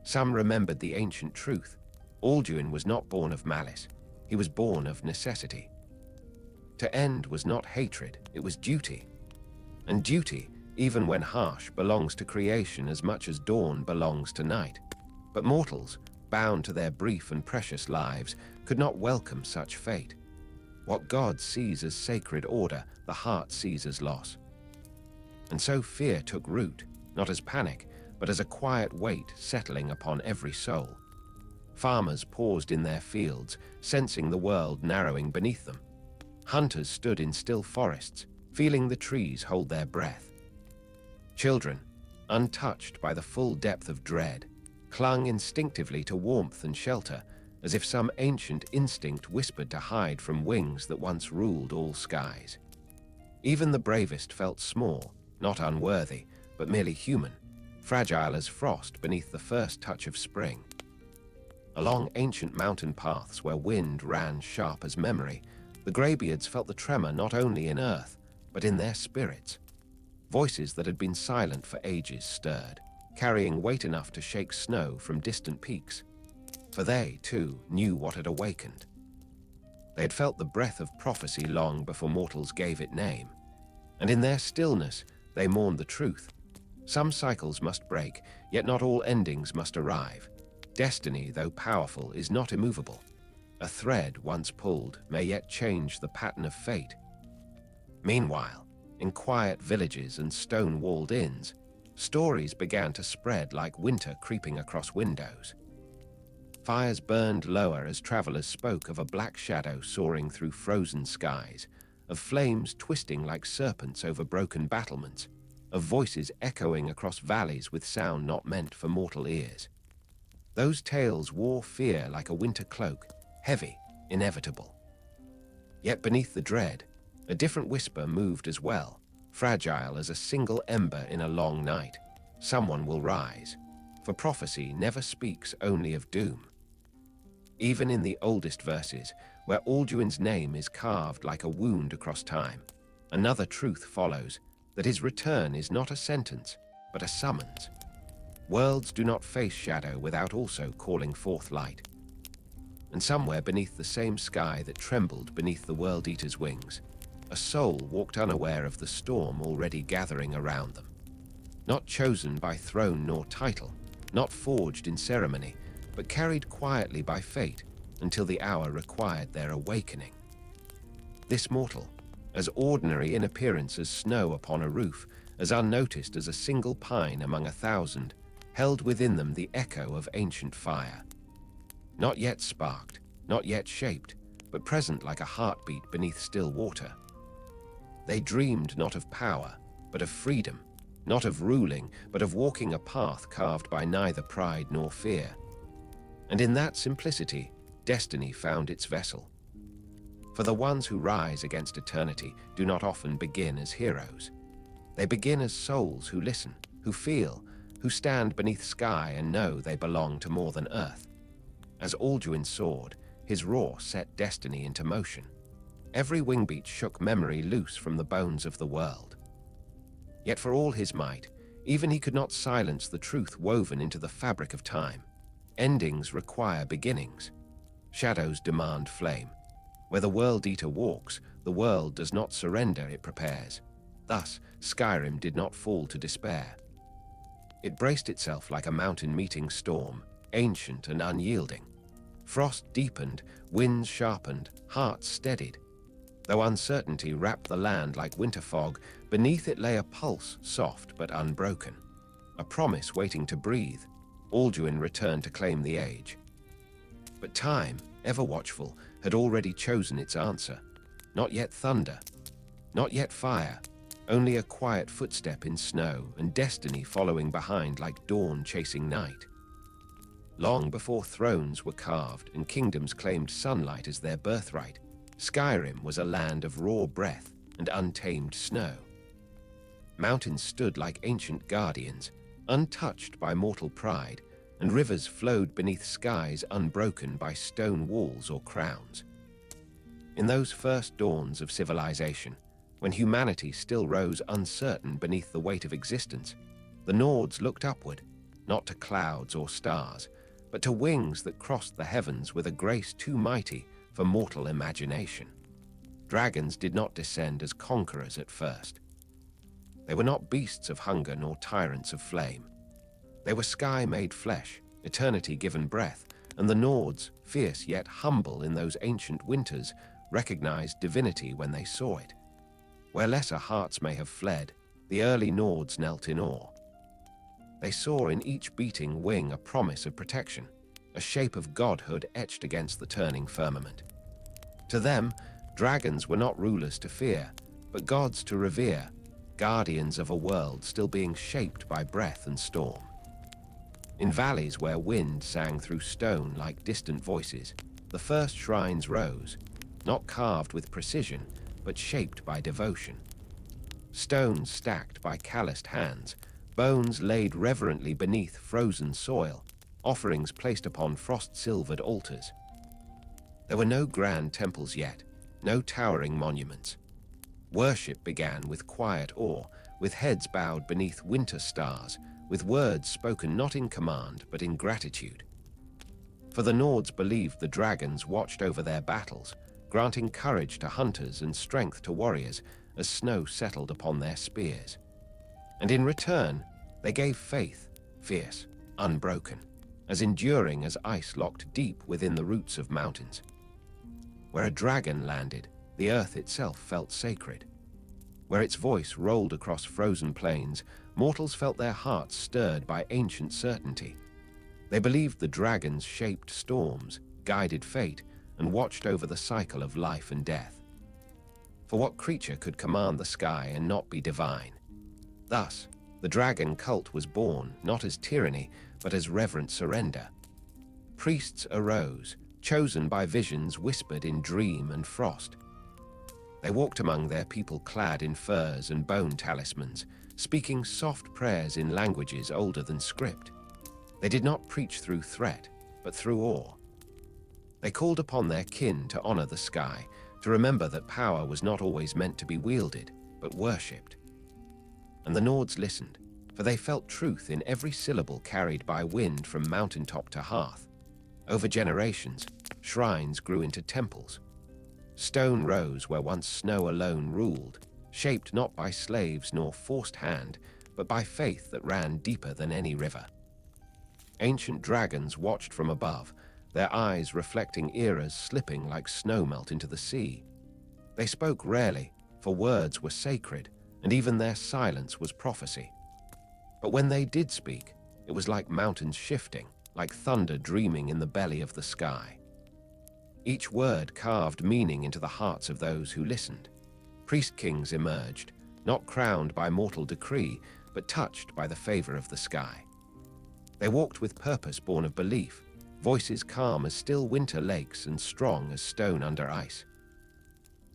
Some remembered the ancient truth. Alduin was not born of malice. He was born of necessity. To end was not hatred, it was duty. And duty, even when harsh, belongs to creation as much as dawn belongs to night. But mortals, bound to their brief and precious lives, could not welcome such fate. What God sees as sacred order, the heart sees as loss. And so fear took root, not as panic, but as a quiet weight settling upon every soul. Farmers paused in their fields, sensing the world narrowing beneath them. Hunters stood in still forests, feeling the trees hold their breath. Children, untouched by the full depth of dread, clung instinctively to warmth and shelter, as if some ancient instinct whispered to hide from wings that once ruled all skies. Even the bravest felt small, not unworthy, but merely human, fragile as frost beneath the first touch of spring. Along ancient mountain paths where wind ran sharp as memory, the Greybeards felt the tremor not only in earth, but in their spirits. Voices that had been silent for ages stirred, carrying weight enough to shake snow from distant peaks. For they, too, knew what had awakened. They had felt the breath of prophecy long before mortals gave it name. And in their stillness, they mourned the truth. Some cycles must break, yet not all endings must arrive. Destiny, though powerful, is not immovable. A thread once pulled may yet change the pattern of fate. Meanwhile, in quiet villages and stone-walled inns, stories began to spread like winter creeping across windows. Fires burned lower as travelers spoke of a black shadow soaring through frozen skies, of flames twisting like serpents over broken battlements, of voices echoing across valleys with sound not meant for mortal ears. Those tales wore fear like a winter cloak, heavy, inevitable. Yet beneath the dread, a different whisper moved as well, fragile as a single ember in a long night. Someone will rise, for prophecy never speaks only of doom. Even in the oldest verses, where Alduin's name is carved like a wound across time, another truth follows, that his return is not a sentence, but a summons. Worlds do not face shadow without also calling forth light. And somewhere beneath the same sky that trembled beneath the World Eater's wings, a soul walked unaware of the storm already gathering around them. Not chosen by throne nor title, not forged in ceremony, but carried quietly by fate until the hour required their awakening. This mortal, as ordinary in appearance as snow upon a roof, as unnoticed as a single pine among 1,000, held within them the echo of ancient fire. Not yet sparked, not yet shaped, but present like a heartbeat beneath still water. They dreamed not of power, but of freedom, not of ruling, but of walking a path carved by neither pride nor fear. And in that simplicity, destiny found its vessel. For the ones who rise against eternity do not often begin as heroes. They begin as souls who listen, who feel, who stand beneath sky and know they belong to more than earth. As Alduin soared, his roar set destiny into motion. Every wingbeat shook memory loose from the bones of the world. Yet for all his might, even he could not silence the truth woven into the fabric of time. Endings require beginnings. Shadows demand flame. Where the World Eater walks, the world does not surrender, it prepares. Thus, Skyrim did not fall to despair. It braced itself like a mountain meeting storm, ancient and unyielding. Frost deepened, winds sharpened, hearts steadied. Though uncertainty wrapped the land like winter fog, beneath it lay a pulse, soft but unbroken. A promise waiting to breathe. Alduin returned to claim the age. But time, ever watchful, had already chosen its answer. Not yet thunder, not yet fire, only a quiet footstep in snow and destiny following behind like dawn chasing night. Long before thrones were carved and kingdoms claimed sunlight as their birthright, Skyrim was a land of raw breath and untamed snow. Mountains stood like ancient guardians, untouched by mortal pride, and rivers flowed beneath skies unbroken by stone walls or crowns. In those first dawns of civilization, when humanity still rose uncertain beneath the weight of existence, the Nords looked upward, not to clouds or stars, but to wings that crossed the heavens with a grace too mighty for mortal imagination. Dragons did not descend as conquerors at first. They were not beasts of hunger nor tyrants of flame. They were sky made flesh, eternity given breath, and the Nords, fierce yet humble in those ancient winters, recognized divinity when they saw it. Where lesser hearts may have fled, the early Nords knelt in awe. They saw in each beating wing a promise of protection, a shape of godhood etched against the turning firmament. To them, dragons were not rulers to fear, but gods to revere, guardians of a world still being shaped by breath and storm. In valleys where wind sang through stone like distant voices, the first shrines rose, not carved with precision, but shaped by devotion. Stones stacked by calloused hands, bones laid reverently beneath frozen soil, offerings placed upon frost-silvered altars. There were no grand temples yet, no towering monuments. Worship began with quiet awe, with heads bowed beneath winter stars, with words spoken not in command but in gratitude. For the Nords believed the dragons watched over their battles, granting courage to hunters and strength to warriors as snow settled upon their spears. And in return, they gave faith, fierce, unbroken, as enduring as ice locked deep within the roots of mountains. Where a dragon landed, the earth itself felt sacred. Where its voice rolled across frozen plains, mortals felt their hearts stirred by ancient certainty. They believed the dragons shaped storms, guided fate, and watched over the cycle of life and death. For what creature could command the sky and not be divine? Thus, the dragon cult was born not as tyranny, but as reverent surrender. Priests arose, chosen by visions whispered in dream and frost. They walked among their people clad in furs and bone talismans, speaking soft prayers in languages older than script. They did not preach through threat, but through awe. They called upon their kin to honor the sky, to remember that power was not always meant to be wielded, but worshipped. And the Nords listened, for they felt truth in every syllable carried by wind from mountaintop to hearth. Over generations, Shrines grew into temples. Stone rose where once snow alone ruled, shaped not by slaves nor forced hand, but by faith that ran deeper than any river. Ancient dragons watched from above, their eyes reflecting eras slipping like snowmelt into the sea. They spoke rarely, for words were sacred, and even their silence was prophecy. But when they did speak, it was like mountains shifting, like thunder dreaming in the belly of the sky. Each word carved meaning into the hearts of those who listened. Priest-kings emerged, not crowned by mortal decree, but touched by the favor of the sky. They walked with purpose born of belief, voices calm as still winter lakes and strong as stone under ice.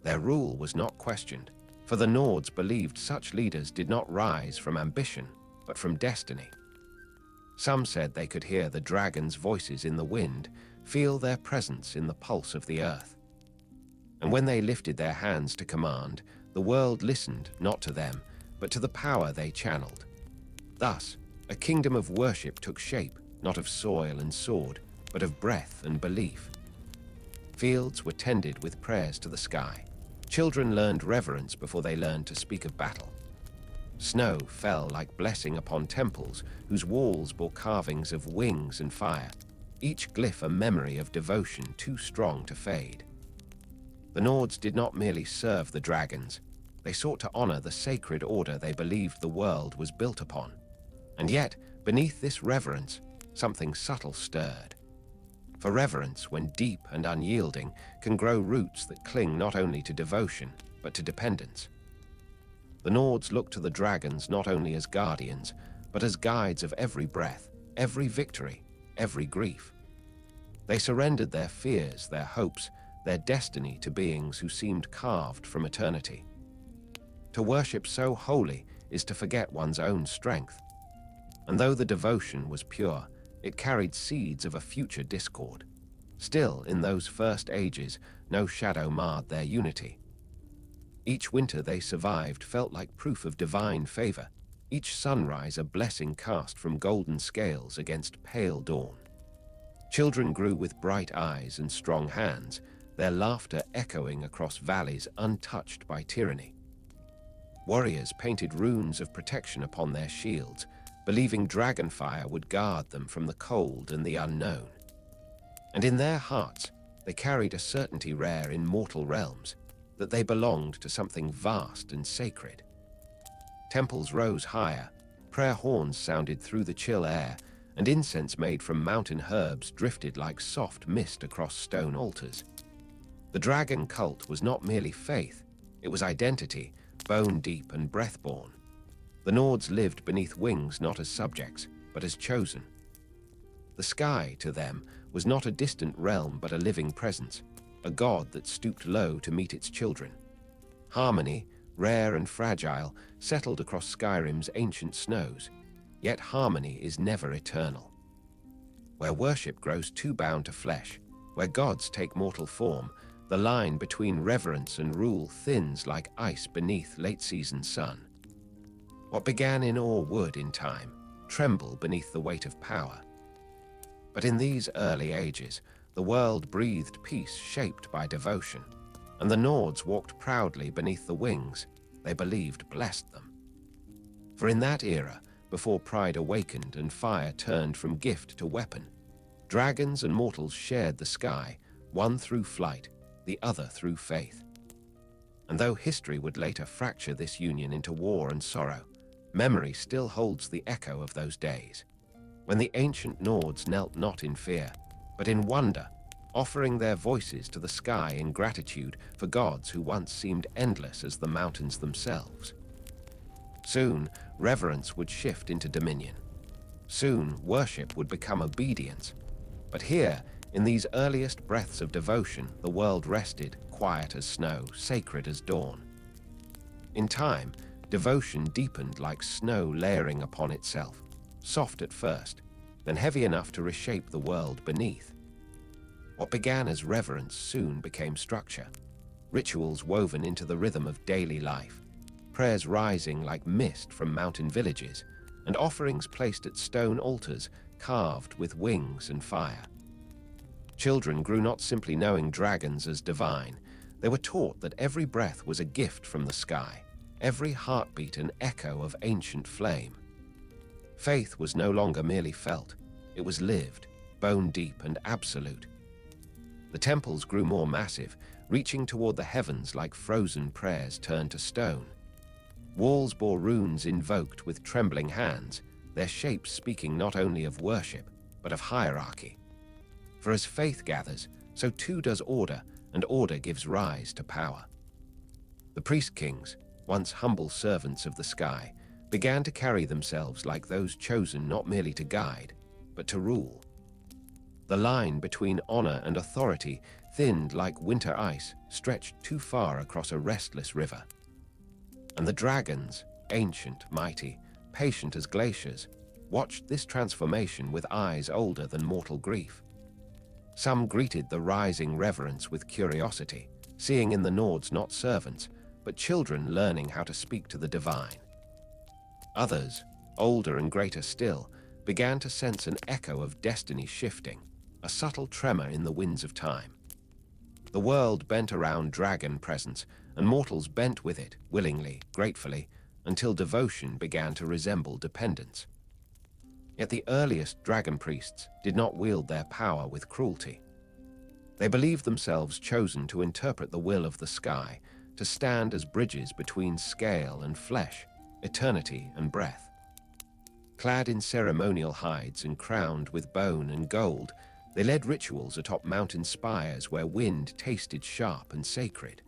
Their rule was not questioned, for the Nords believed such leaders did not rise from ambition, but from destiny. Some said they could hear the dragons' voices in the wind, feel their presence in the pulse of the earth. And when they lifted their hands to command, the world listened not to them, but to the power they channeled. Thus, a kingdom of worship took shape, not of soil and sword, but of breath and belief. Fields were tended with prayers to the sky. Children learned reverence before they learned to speak of battle. Snow fell like blessing upon temples whose walls bore carvings of wings and fire, each glyph a memory of devotion too strong to fade. The Nords did not merely serve the dragons, they sought to honor the sacred order they believed the world was built upon. And yet, beneath this reverence, something subtle stirred. For reverence, when deep and unyielding, can grow roots that cling not only to devotion, but to dependence. The Nords looked to the dragons not only as guardians, but as guides of every breath, every victory, every grief. They surrendered their fears, their hopes, their destiny to beings who seemed carved from eternity. To worship so holy is to forget one's own strength. And though the devotion was pure, it carried seeds of a future discord. Still, in those first ages, no shadow marred their unity. Each winter they survived felt like proof of divine favor, each sunrise a blessing cast from golden scales against pale dawn. Children grew with bright eyes and strong hands, their laughter echoing across valleys untouched by tyranny. Warriors painted runes of protection upon their shields, believing dragonfire would guard them from the cold and the unknown. And in their hearts, they carried a certainty rare in mortal realms, that they belonged to something vast and sacred. Temples rose higher, prayer horns sounded through the chill air, and incense made from mountain herbs drifted like soft mist across stone altars. The dragon cult was not merely faith, it was identity, bone deep and breath-born. The Nords lived beneath wings not as subjects, but as chosen. The sky, to them, was not a distant realm but a living presence, a god that stooped low to meet its children. Harmony, rare and fragile, settled across Skyrim's ancient snows, yet harmony is never eternal. Where worship grows too bound to flesh, where gods take mortal form, the line between reverence and rule thins like ice beneath late-season sun. What began in awe would, in time, tremble beneath the weight of power. But in these early ages, the world breathed peace shaped by devotion, and the Nords walked proudly beneath the wings they believed blessed them. For in that era, before pride awakened and fire turned from gift to weapon, dragons and mortals shared the sky, one through flight, the other through faith. And though history would later fracture this union into war and sorrow, memory still holds the echo of those days, when the ancient Nords knelt not in fear, but in wonder, offering their voices to the sky in gratitude for gods who once seemed endless as the mountains themselves. Soon, reverence would shift into dominion. Soon, worship would become obedience. But here, in these earliest breaths of devotion, the world rested, quiet as snow, sacred as dawn. In time, devotion deepened like snow layering upon itself, soft at first, then heavy enough to reshape the world beneath. What began as reverence soon became structure, rituals woven into the rhythm of daily life, prayers rising like mist from mountain villages, and offerings placed at stone altars carved with wings and fire. Children grew not simply knowing dragons as divine, they were taught that every breath was a gift from the sky, every heartbeat an echo of ancient flame. Faith was no longer merely felt, it was lived, bone deep and absolute. The temples grew more massive, reaching toward the heavens like frozen prayers turned to stone. Walls bore runes invoked with trembling hands, their shapes speaking not only of worship, but of hierarchy. For as faith gathers, so too does order, and order gives rise to power. The priest-kings, once humble servants of the sky, began to carry themselves like those chosen not merely to guide, but to rule. The line between honor and authority, thinned like winter ice, stretched too far across a restless river. And the dragons, ancient, mighty, patient as glaciers, watched this transformation with eyes older than mortal grief. Some greeted the rising reverence with curiosity, seeing in the Nords not servants, but children learning how to speak to the divine. Others, older and greater still, began to sense an echo of destiny shifting, a subtle tremor in the winds of time. The world bent around dragon presence, and mortals bent with it, willingly, gratefully, until devotion began to resemble dependence. Yet the earliest dragon priests did not wield their power with cruelty. They believed themselves chosen to interpret the will of the sky, to stand as bridges between scale and flesh, eternity and breath. Clad in ceremonial hides and crowned with bone and gold, they led rituals atop mountain spires where wind tasted sharp and sacred.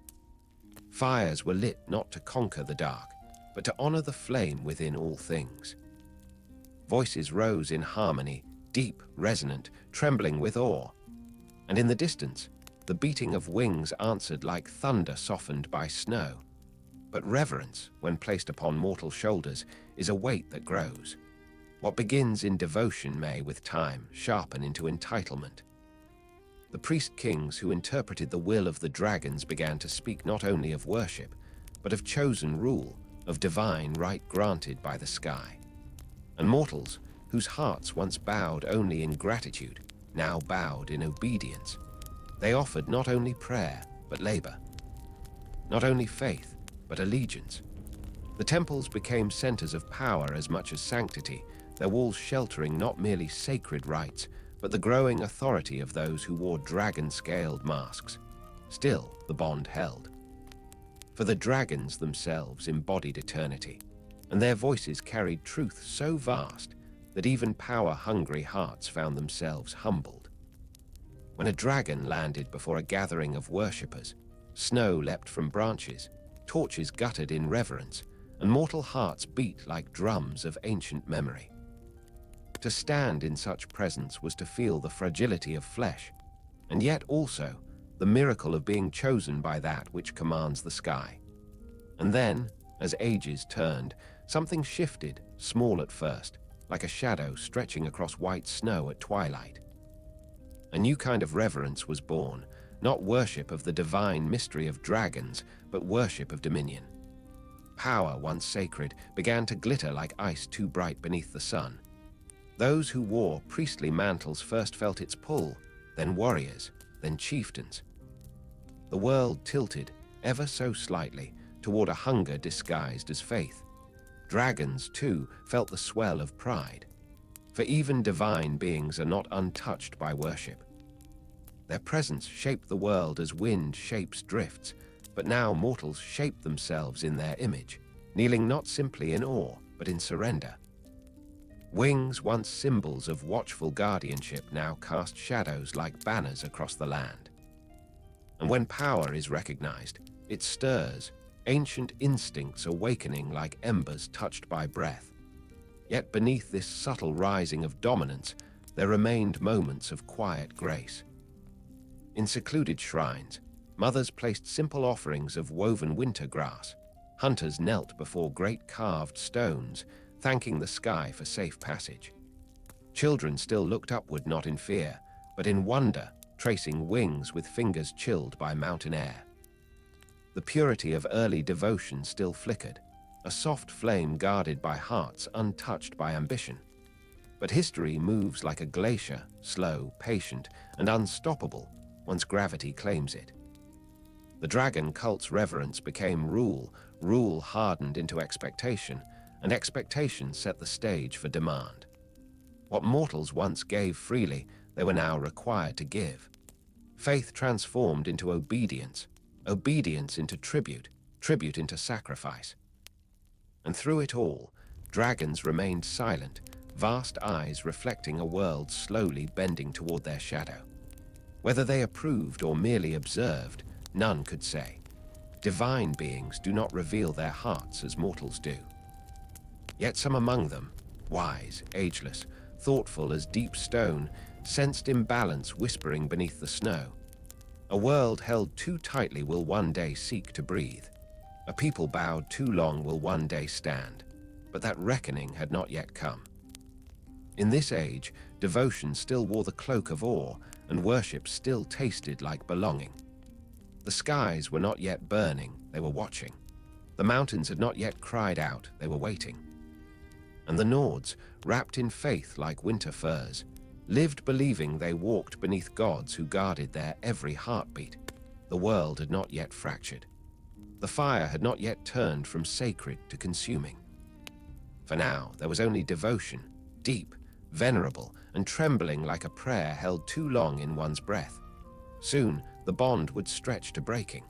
Fires were lit not to conquer the dark, but to honor the flame within all things. Voices rose in harmony, deep, resonant, trembling with awe. And in the distance, the beating of wings answered like thunder softened by snow. But reverence, when placed upon mortal shoulders, is a weight that grows. What begins in devotion may, with time, sharpen into entitlement. The priest-kings who interpreted the will of the dragons began to speak not only of worship, but of chosen rule, of divine right granted by the sky. And mortals, whose hearts once bowed only in gratitude, now bowed in obedience. They offered not only prayer, but labor. Not only faith, but allegiance. The temples became centers of power as much as sanctity, their walls sheltering not merely sacred rites, but the growing authority of those who wore dragon-scaled masks. Still, the bond held. For the dragons themselves embodied eternity, and their voices carried truth so vast that even power-hungry hearts found themselves humbled. When a dragon landed before a gathering of worshippers, snow leapt from branches, torches guttered in reverence, and mortal hearts beat like drums of ancient memory. To stand in such presence was to feel the fragility of flesh, and yet also the miracle of being chosen by that which commands the sky. And then, as ages turned, something shifted, small at first, like a shadow stretching across white snow at twilight. A new kind of reverence was born, not worship of the divine mystery of dragons, but worship of dominion. Power, once sacred, began to glitter like ice too bright beneath the sun. Those who wore priestly mantles first felt its pull, then warriors, then chieftains. The world tilted, ever so slightly, toward a hunger disguised as faith. Dragons, too, felt the swell of pride. For even divine beings are not untouched by worship. Their presence shaped the world as wind shapes drifts, but now mortals shape themselves in their image, kneeling not simply in awe, but in surrender. Wings, once symbols of watchful guardianship, now cast shadows like banners across the land. And when power is recognized, it stirs, ancient instincts awakening like embers touched by breath. Yet beneath this subtle rising of dominance, there remained moments of quiet grace. In secluded shrines, mothers placed simple offerings of woven winter grass. Hunters knelt before great carved stones, thanking the sky for safe passage. Children still looked upward not in fear, but in wonder, tracing wings with fingers chilled by mountain air. The purity of early devotion still flickered, a soft flame guarded by hearts untouched by ambition. But history moves like a glacier, slow, patient, and unstoppable once gravity claims it. The dragon cult's reverence became rule, rule hardened into expectation, and expectation set the stage for demand. What mortals once gave freely, they were now required to give. Faith transformed into obedience, obedience into tribute, tribute into sacrifice. And through it all, dragons remained silent, vast eyes reflecting a world slowly bending toward their shadow. Whether they approved or merely observed, none could say. Divine beings do not reveal their hearts as mortals do. Yet some among them, wise, ageless, thoughtful as deep stone, sensed imbalance whispering beneath the snow. A world held too tightly will one day seek to breathe. A people bowed too long will one day stand. But that reckoning had not yet come. In this age, devotion still wore the cloak of awe, and worship still tasted like belonging. The skies were not yet burning, they were watching. The mountains had not yet cried out, they were waiting. And the Nords, wrapped in faith like winter furs, lived believing they walked beneath gods who guarded their every heartbeat. The world had not yet fractured. The fire had not yet turned from sacred to consuming. For now, there was only devotion, deep, venerable, and trembling like a prayer held too long in one's breath. Soon, the bond would stretch to breaking.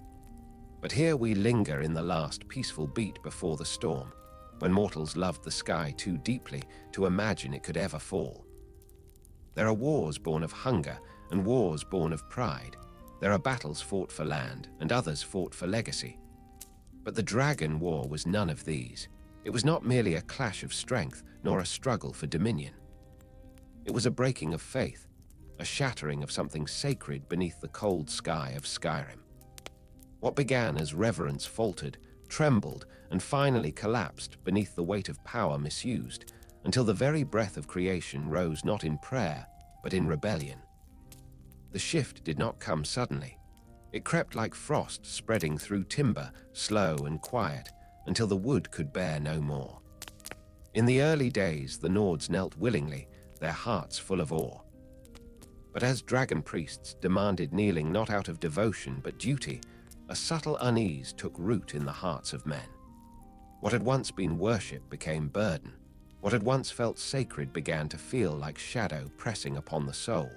But here we linger in the last peaceful beat before the storm, when mortals loved the sky too deeply to imagine it could ever fall. There are wars born of hunger and wars born of pride. There are battles fought for land and others fought for legacy. But the Dragon War was none of these. It was not merely a clash of strength, nor a struggle for dominion. It was a breaking of faith, a shattering of something sacred beneath the cold sky of Skyrim. What began as reverence faltered, trembled, and finally collapsed beneath the weight of power misused, until the very breath of creation rose not in prayer, but in rebellion. The shift did not come suddenly. It crept like frost spreading through timber, slow and quiet, until the wood could bear no more. In the early days, the Nords knelt willingly, their hearts full of awe. But as dragon priests demanded kneeling not out of devotion but duty, a subtle unease took root in the hearts of men. What had once been worship became burden. What had once felt sacred began to feel like shadow pressing upon the soul.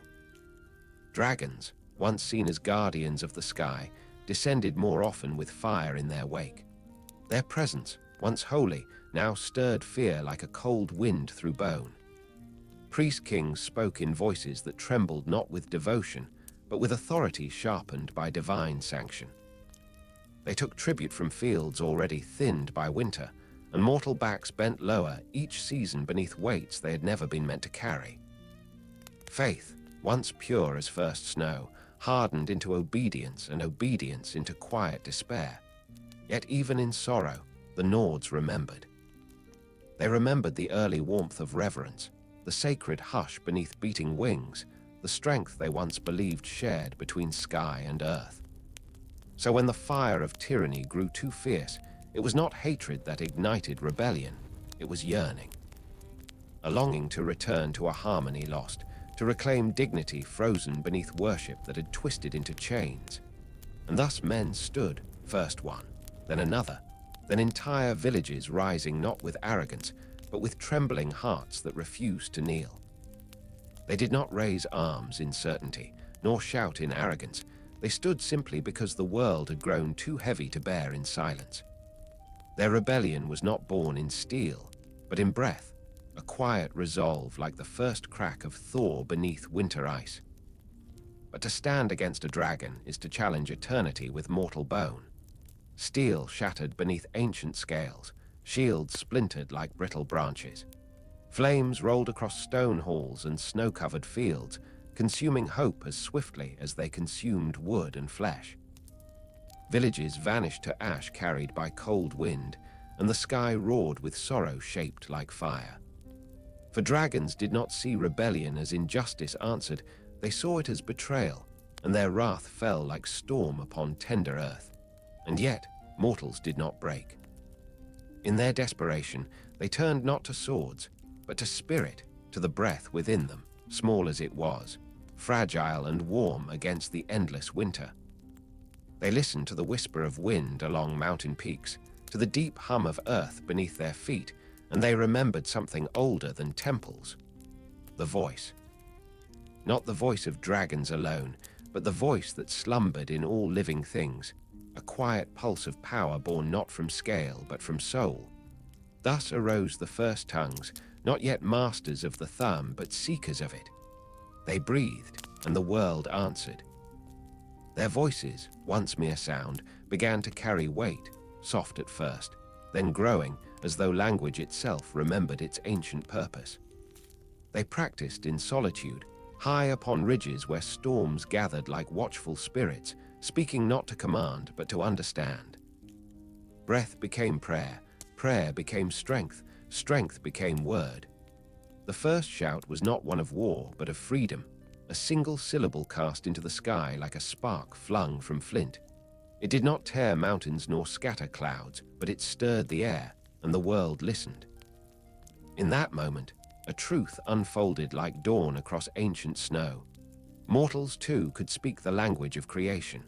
Dragons, once seen as guardians of the sky, descended more often with fire in their wake. Their presence, once holy, now stirred fear like a cold wind through bone. Priest-kings spoke in voices that trembled not with devotion, but with authority sharpened by divine sanction. They took tribute from fields already thinned by winter, and mortal backs bent lower each season beneath weights they had never been meant to carry. Faith, once pure as first snow, hardened into obedience and obedience into quiet despair. Yet even in sorrow, the Nords remembered. They remembered the early warmth of reverence, the sacred hush beneath beating wings, the strength they once believed shared between sky and earth. So when the fire of tyranny grew too fierce, it was not hatred that ignited rebellion, it was yearning. A longing to return to a harmony lost, to reclaim dignity frozen beneath worship that had twisted into chains. And thus men stood, first one, then another, then entire villages rising not with arrogance, but with trembling hearts that refused to kneel. They did not raise arms in certainty, nor shout in arrogance. They stood simply because the world had grown too heavy to bear in silence. Their rebellion was not born in steel, but in breath, a quiet resolve like the first crack of thaw beneath winter ice. But to stand against a dragon is to challenge eternity with mortal bone. Steel shattered beneath ancient scales, shields splintered like brittle branches. Flames rolled across stone halls and snow-covered fields, consuming hope as swiftly as they consumed wood and flesh. Villages vanished to ash carried by cold wind, and the sky roared with sorrow shaped like fire. For dragons did not see rebellion as injustice answered, they saw it as betrayal, and their wrath fell like storm upon tender earth. And yet, mortals did not break. In their desperation, they turned not to swords, but to spirit, to the breath within them, small as it was, fragile and warm against the endless winter. They listened to the whisper of wind along mountain peaks, to the deep hum of earth beneath their feet, and they remembered something older than temples. The voice. Not the voice of dragons alone, but the voice that slumbered in all living things, a quiet pulse of power born not from scale but from soul. Thus arose the first tongues, not yet masters of the thumb but seekers of it. They breathed, and the world answered. Their voices, once mere sound, began to carry weight, soft at first, then growing as though language itself remembered its ancient purpose. They practiced in solitude, high upon ridges where storms gathered like watchful spirits, speaking not to command but to understand. Breath became prayer, prayer became strength, strength became word. The first shout was not one of war but of freedom, a single syllable cast into the sky like a spark flung from flint. It did not tear mountains nor scatter clouds, but it stirred the air, and the world listened. In that moment, a truth unfolded like dawn across ancient snow. Mortals, too, could speak the language of creation.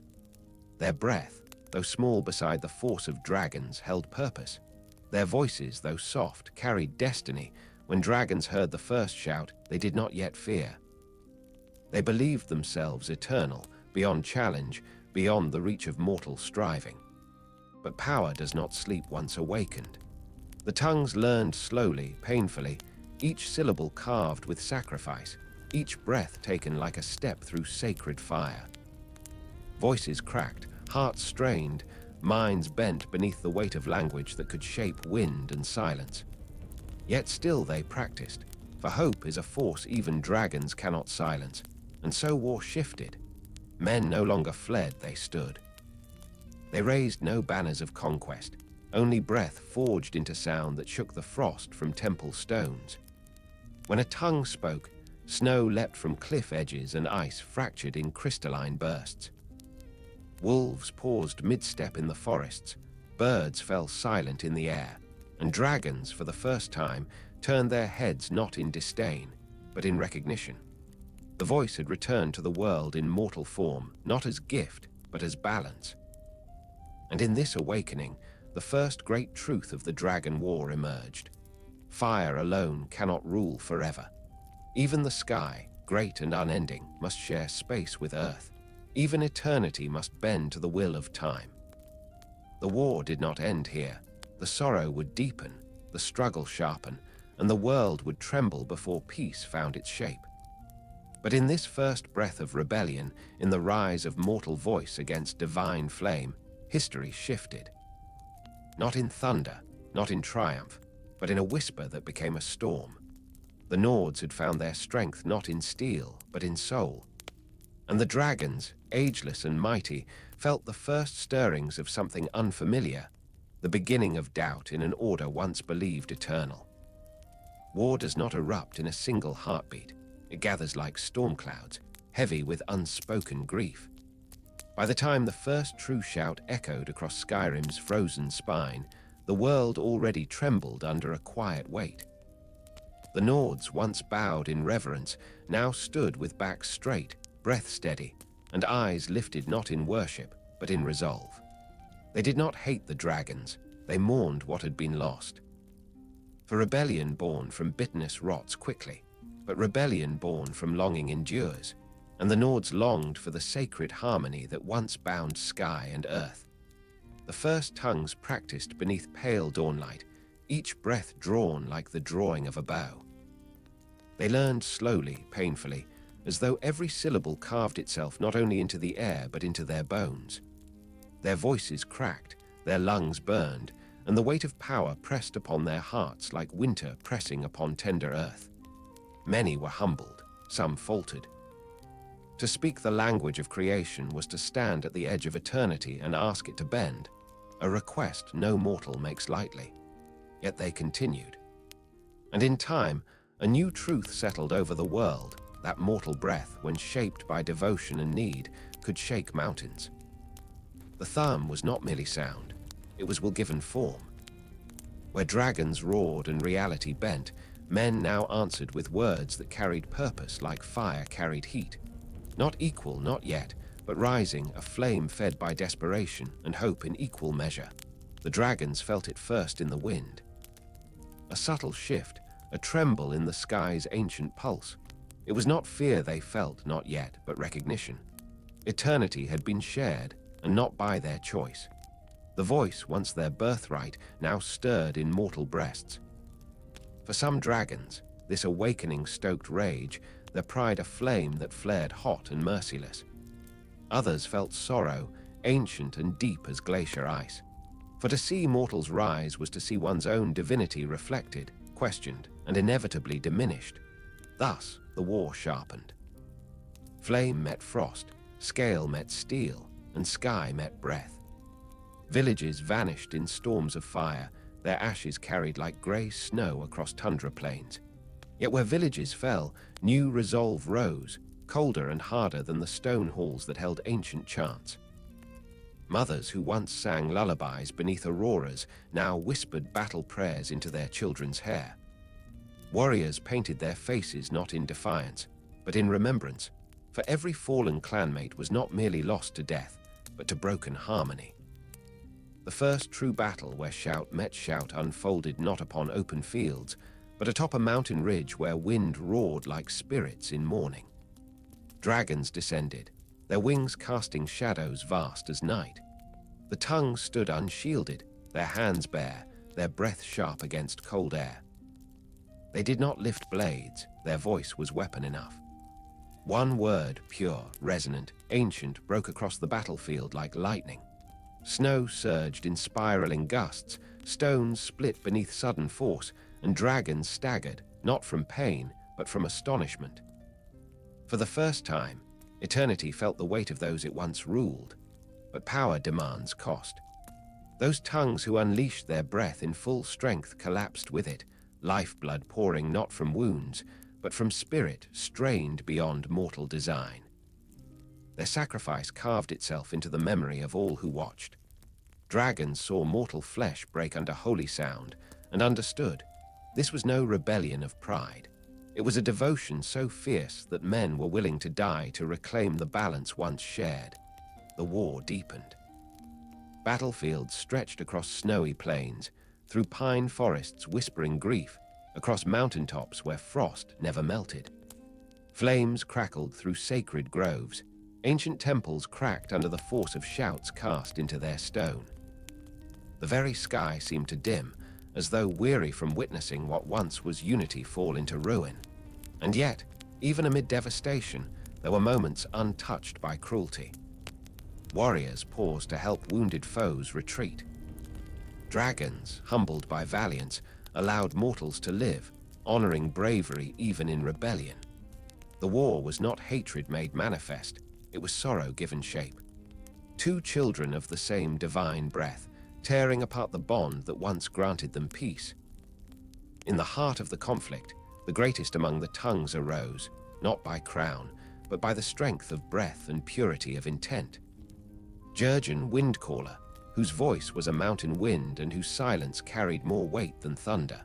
Their breath, though small beside the force of dragons, held purpose. Their voices, though soft, carried destiny. When dragons heard the first shout, they did not yet fear. They believed themselves eternal, beyond challenge, beyond the reach of mortal striving. But power does not sleep once awakened. The tongues learned slowly, painfully, each syllable carved with sacrifice, each breath taken like a step through sacred fire. Voices cracked, hearts strained, minds bent beneath the weight of language that could shape wind and silence. Yet still they practiced, for hope is a force even dragons cannot silence, and so war shifted. Men no longer fled, they stood. They raised no banners of conquest, only breath forged into sound that shook the frost from temple stones. When a tongue spoke, snow leapt from cliff edges and ice fractured in crystalline bursts. Wolves paused mid-step in the forests, birds fell silent in the air, and dragons, for the first time, turned their heads not in disdain, but in recognition. The voice had returned to the world in mortal form, not as gift, but as balance. And in this awakening, the first great truth of the Dragon War emerged. Fire alone cannot rule forever. Even the sky, great and unending, must share space with earth. Even eternity must bend to the will of time. The war did not end here. The sorrow would deepen, the struggle sharpen, and the world would tremble before peace found its shape. But in this first breath of rebellion, in the rise of mortal voice against divine flame, history shifted. Not in thunder, not in triumph, but in a whisper that became a storm. The Nords had found their strength not in steel, but in soul. And the dragons, ageless and mighty, felt the first stirrings of something unfamiliar, the beginning of doubt in an order once believed eternal. War does not erupt in a single heartbeat. It gathers like storm clouds, heavy with unspoken grief. By the time the first true shout echoed across Skyrim's frozen spine, the world already trembled under a quiet weight. The Nords, once bowed in reverence, now stood with backs straight, breath steady, and eyes lifted not in worship, but in resolve. They did not hate the dragons, they mourned what had been lost. For rebellion born from bitterness rots quickly, but rebellion born from longing endures, and the Nords longed for the sacred harmony that once bound sky and earth. The first tongues practiced beneath pale dawnlight, each breath drawn like the drawing of a bow. They learned slowly, painfully, as though every syllable carved itself not only into the air but into their bones. Their voices cracked, their lungs burned, and the weight of power pressed upon their hearts like winter pressing upon tender earth. Many were humbled, some faltered. To speak the language of creation was to stand at the edge of eternity and ask it to bend, a request no mortal makes lightly. Yet they continued. And in time, a new truth settled over the world, that mortal breath, when shaped by devotion and need, could shake mountains. The thumb was not merely sound, it was will-given form. Where dragons roared and reality bent, Men now answered with words that carried purpose like fire carried heat. Not equal, not yet, but rising, a flame fed by desperation and hope in equal measure. The dragons felt it first in the wind. A subtle shift, a tremble in the sky's ancient pulse. It was not fear they felt, not yet, but recognition. Eternity had been shared, and not by their choice. The voice, once their birthright, now stirred in mortal breasts. For some dragons, this awakening stoked rage, their pride a flame that flared hot and merciless. Others felt sorrow, ancient and deep as glacier ice. For to see mortals rise was to see one's own divinity reflected, questioned, and inevitably diminished. Thus, the war sharpened. Flame met frost, scale met steel, and sky met breath. Villages vanished in storms of fire, their ashes carried like grey snow across tundra plains. Yet where villages fell, new resolve rose, colder and harder than the stone halls that held ancient chants. Mothers who once sang lullabies beneath auroras now whispered battle prayers into their children's hair. Warriors painted their faces not in defiance, but in remembrance, for every fallen clanmate was not merely lost to death, but to broken harmony. The first true battle where shout met shout unfolded not upon open fields, but atop a mountain ridge where wind roared like spirits in mourning. Dragons descended, their wings casting shadows vast as night. The tongues stood unshielded, their hands bare, their breath sharp against cold air. They did not lift blades, their voice was weapon enough. One word, pure, resonant, ancient, broke across the battlefield like lightning. Snow surged in spiraling gusts, stones split beneath sudden force, and dragons staggered, not from pain, but from astonishment. For the first time, eternity felt the weight of those it once ruled, but power demands cost. Those tongues who unleashed their breath in full strength collapsed with it, lifeblood pouring not from wounds, but from spirit strained beyond mortal design. Their sacrifice carved itself into the memory of all who watched. Dragons saw mortal flesh break under holy sound, and understood this was no rebellion of pride. It was a devotion so fierce that men were willing to die to reclaim the balance once shared. The war deepened. Battlefields stretched across snowy plains, through pine forests whispering grief, across mountaintops where frost never melted. Flames crackled through sacred groves, ancient temples cracked under the force of shouts cast into their stone. The very sky seemed to dim, as though weary from witnessing what once was unity fall into ruin. And yet, even amid devastation, there were moments untouched by cruelty. Warriors paused to help wounded foes retreat. Dragons, humbled by valiance, allowed mortals to live, honoring bravery even in rebellion. The war was not hatred made manifest, it was sorrow given shape. Two children of the same divine breath, tearing apart the bond that once granted them peace. In the heart of the conflict, the greatest among the tongues arose, not by crown, but by the strength of breath and purity of intent. Jurgen Windcaller, whose voice was a mountain wind and whose silence carried more weight than thunder.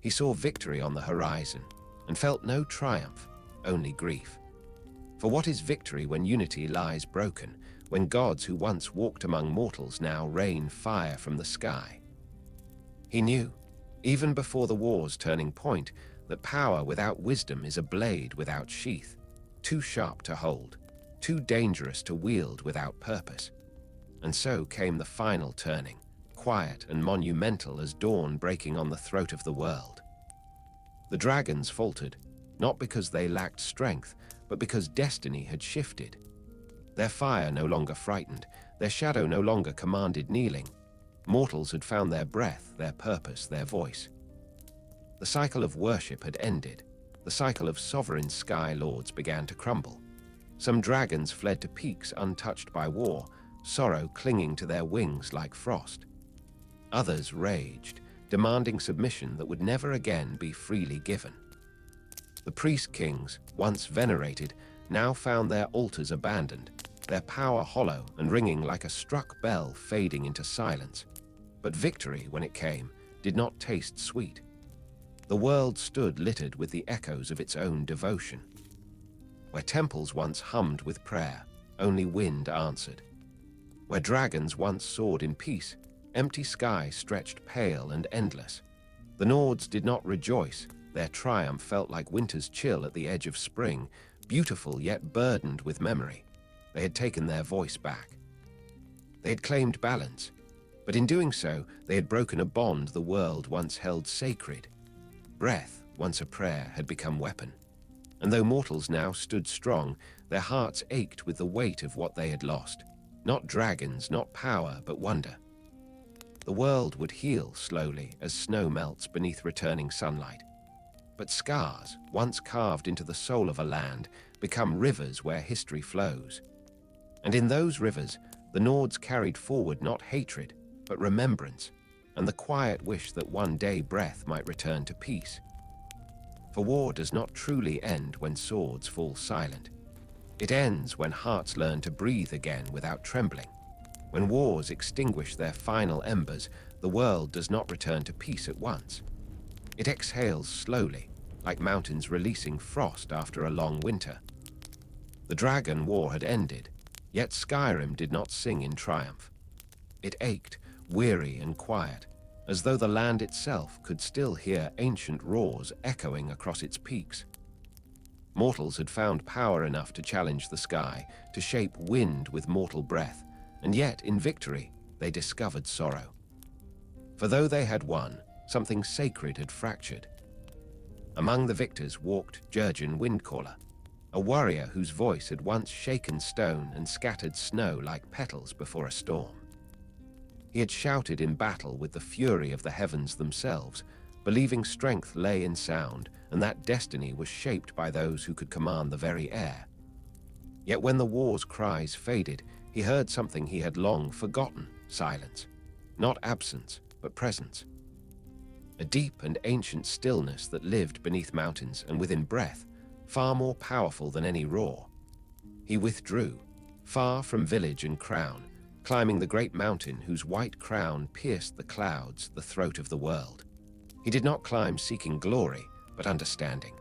He saw victory on the horizon and felt no triumph, only grief. For what is victory when unity lies broken, when gods who once walked among mortals now rain fire from the sky? He knew, even before the war's turning point, that power without wisdom is a blade without sheath, too sharp to hold, too dangerous to wield without purpose. And so came the final turning, quiet and monumental as dawn breaking on the throat of the world. The dragons faltered, not because they lacked strength, but because destiny had shifted. Their fire no longer frightened, their shadow no longer commanded kneeling. Mortals had found their breath, their purpose, their voice. The cycle of worship had ended. The cycle of sovereign sky lords began to crumble. Some dragons fled to peaks untouched by war, sorrow clinging to their wings like frost. Others raged, demanding submission that would never again be freely given. The priest-kings, once venerated, now found their altars abandoned, their power hollow and ringing like a struck bell fading into silence. But victory, when it came, did not taste sweet. The world stood littered with the echoes of its own devotion. Where temples once hummed with prayer, only wind answered. Where dragons once soared in peace, empty sky stretched pale and endless. The Nords did not rejoice. Their triumph felt like winter's chill at the edge of spring, beautiful yet burdened with memory. They had taken their voice back. They had claimed balance, but in doing so, they had broken a bond the world once held sacred. Breath, once a prayer, had become weapon. And though mortals now stood strong, their hearts ached with the weight of what they had lost. Not dragons, not power, but wonder. The world would heal slowly as snow melts beneath returning sunlight. But scars, once carved into the soul of a land, become rivers where history flows. And in those rivers, the Nords carried forward not hatred, but remembrance, and the quiet wish that one day breath might return to peace. For war does not truly end when swords fall silent. It ends when hearts learn to breathe again without trembling. When wars extinguish their final embers, the world does not return to peace at once. It exhales slowly, like mountains releasing frost after a long winter. The Dragon War had ended, yet Skyrim did not sing in triumph. It ached, weary and quiet, as though the land itself could still hear ancient roars echoing across its peaks. Mortals had found power enough to challenge the sky, to shape wind with mortal breath, and yet, in victory, they discovered sorrow. For though they had won, something sacred had fractured. Among the victors walked Jurgen Windcaller, a warrior whose voice had once shaken stone and scattered snow like petals before a storm. He had shouted in battle with the fury of the heavens themselves, believing strength lay in sound, and that destiny was shaped by those who could command the very air. Yet when the war's cries faded, he heard something he had long forgotten: silence. Not absence, but presence. A deep and ancient stillness that lived beneath mountains and within breath, far more powerful than any roar. He withdrew, far from village and crown, climbing the great mountain whose white crown pierced the clouds, the throat of the world. He did not climb seeking glory, but understanding.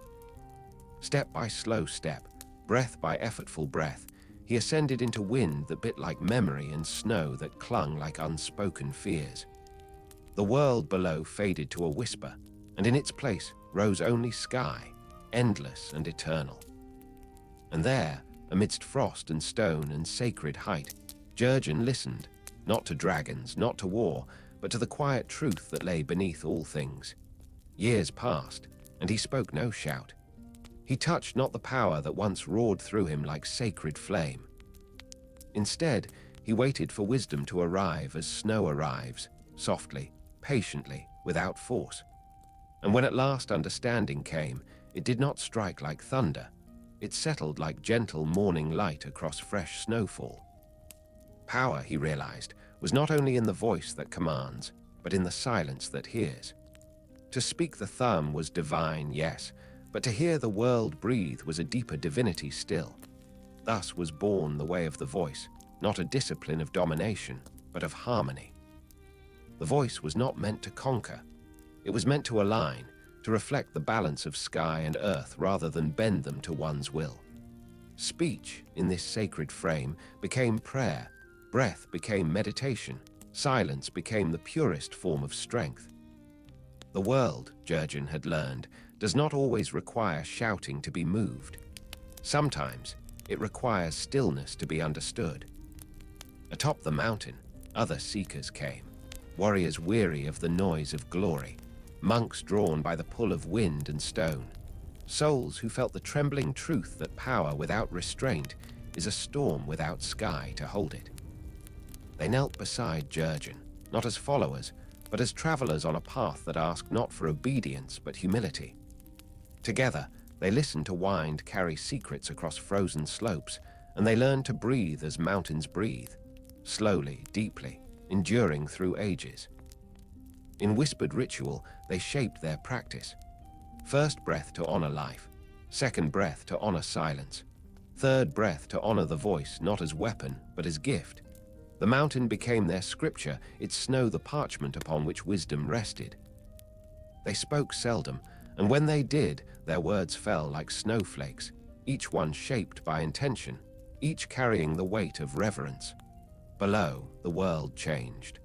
Step by slow step, breath by effortful breath, he ascended into wind that bit like memory and snow that clung like unspoken fears. The world below faded to a whisper, and in its place rose only sky, endless and eternal. And there, amidst frost and stone and sacred height, Jurgen listened, not to dragons, not to war, but to the quiet truth that lay beneath all things. Years passed, and he spoke no shout. He touched not the power that once roared through him like sacred flame. Instead, he waited for wisdom to arrive as snow arrives, softly, patiently, without force. And when at last understanding came, it did not strike like thunder. It settled like gentle morning light across fresh snowfall. Power, he realized, was not only in the voice that commands, but in the silence that hears. To speak the thumb was divine, yes, but to hear the world breathe was a deeper divinity still. Thus was born the way of the voice, not a discipline of domination, but of harmony. The voice was not meant to conquer. It was meant to align, to reflect the balance of sky and earth rather than bend them to one's will. Speech, in this sacred frame, became prayer, breath became meditation, silence became the purest form of strength. The world, Jurgen had learned, does not always require shouting to be moved. Sometimes, it requires stillness to be understood. Atop the mountain, other seekers came, warriors weary of the noise of glory, monks drawn by the pull of wind and stone, souls who felt the trembling truth that power without restraint is a storm without sky to hold it. They knelt beside Jurgen, not as followers, but as travelers on a path that asked not for obedience but humility. Together, they listened to wind carry secrets across frozen slopes, and they learned to breathe as mountains breathe, slowly, deeply, enduring through ages. In whispered ritual, they shaped their practice. First breath to honor life, second breath to honor silence, third breath to honor the voice not as weapon but as gift. The mountain became their scripture, its snow the parchment upon which wisdom rested. They spoke seldom, and when they did, their words fell like snowflakes, each one shaped by intention, each carrying the weight of reverence. Below, the world changed.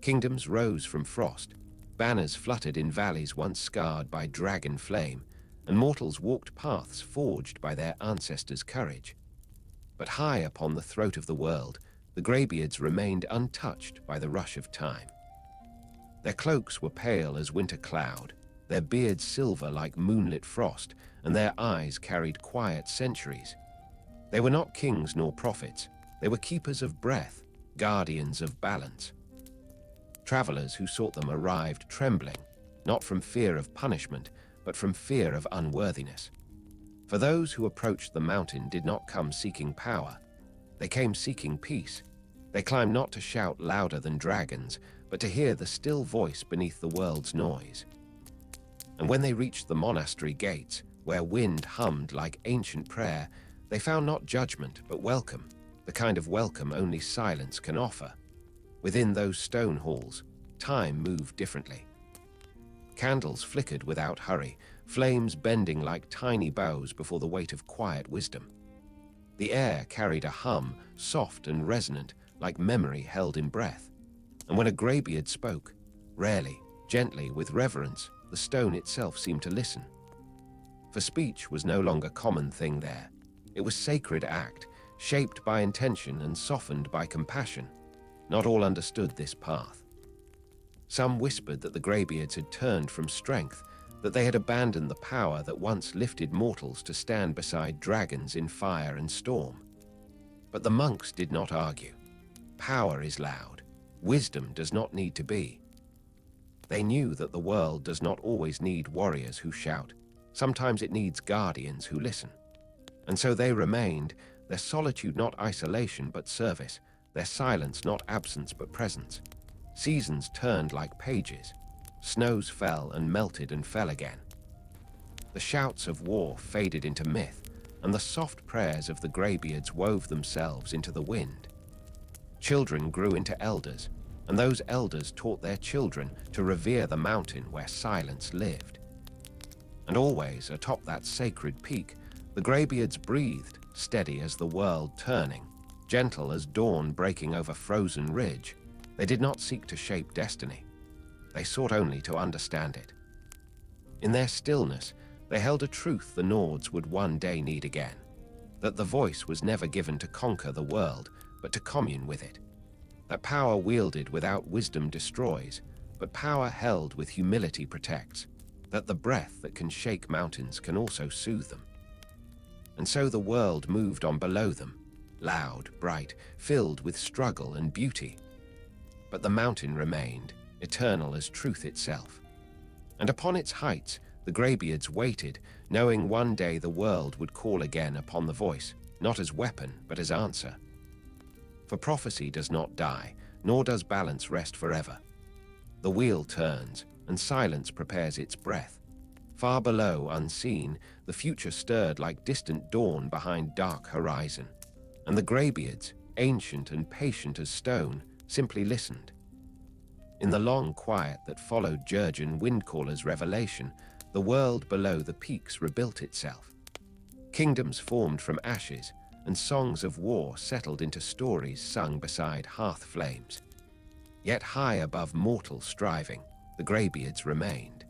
Kingdoms rose from frost, banners fluttered in valleys once scarred by dragon flame, and mortals walked paths forged by their ancestors' courage. But high upon the throat of the world, the Greybeards remained untouched by the rush of time. Their cloaks were pale as winter cloud, their beards silver like moonlit frost, and their eyes carried quiet centuries. They were not kings nor prophets, they were keepers of breath, guardians of balance. Travelers who sought them arrived trembling, not from fear of punishment, but from fear of unworthiness. For those who approached the mountain did not come seeking power. They came seeking peace. They climbed not to shout louder than dragons, but to hear the still voice beneath the world's noise. And when they reached the monastery gates, where wind hummed like ancient prayer, they found not judgment, but welcome, the kind of welcome only silence can offer. Within those stone halls, time moved differently. Candles flickered without hurry, flames bending like tiny bows before the weight of quiet wisdom. The air carried a hum, soft and resonant, like memory held in breath. And when a Greybeard spoke, rarely, gently, with reverence, the stone itself seemed to listen. For speech was no longer common thing there. It was sacred act, shaped by intention and softened by compassion. Not all understood this path. Some whispered that the Greybeards had turned from strength, that they had abandoned the power that once lifted mortals to stand beside dragons in fire and storm. But the monks did not argue. Power is loud. Wisdom does not need to be. They knew that the world does not always need warriors who shout. Sometimes it needs guardians who listen. And so they remained, their solitude not isolation but service, their silence not absence but presence. Seasons turned like pages. Snows fell and melted and fell again. The shouts of war faded into myth, and the soft prayers of the Greybeards wove themselves into the wind. Children grew into elders, and those elders taught their children to revere the mountain where silence lived. And always, atop that sacred peak, the Greybeards breathed, steady as the world turning, gentle as dawn breaking over frozen ridge. They did not seek to shape destiny. They sought only to understand it. In their stillness, they held a truth the Nords would one day need again, that the voice was never given to conquer the world, but to commune with it. That power wielded without wisdom destroys, but power held with humility protects. That the breath that can shake mountains can also soothe them. And so the world moved on below them, loud, bright, filled with struggle and beauty. But the mountain remained, eternal as truth itself. And upon its heights, the Greybeards waited, knowing one day the world would call again upon the voice, not as weapon, but as answer. For prophecy does not die, nor does balance rest forever. The wheel turns, and silence prepares its breath. Far below, unseen, the future stirred like distant dawn behind dark horizon. And the Greybeards, ancient and patient as stone, simply listened. In the long quiet that followed Jurgen Windcaller's revelation, the world below the peaks rebuilt itself. Kingdoms formed from ashes, and songs of war settled into stories sung beside hearth flames. Yet high above mortal striving, the Greybeards remained.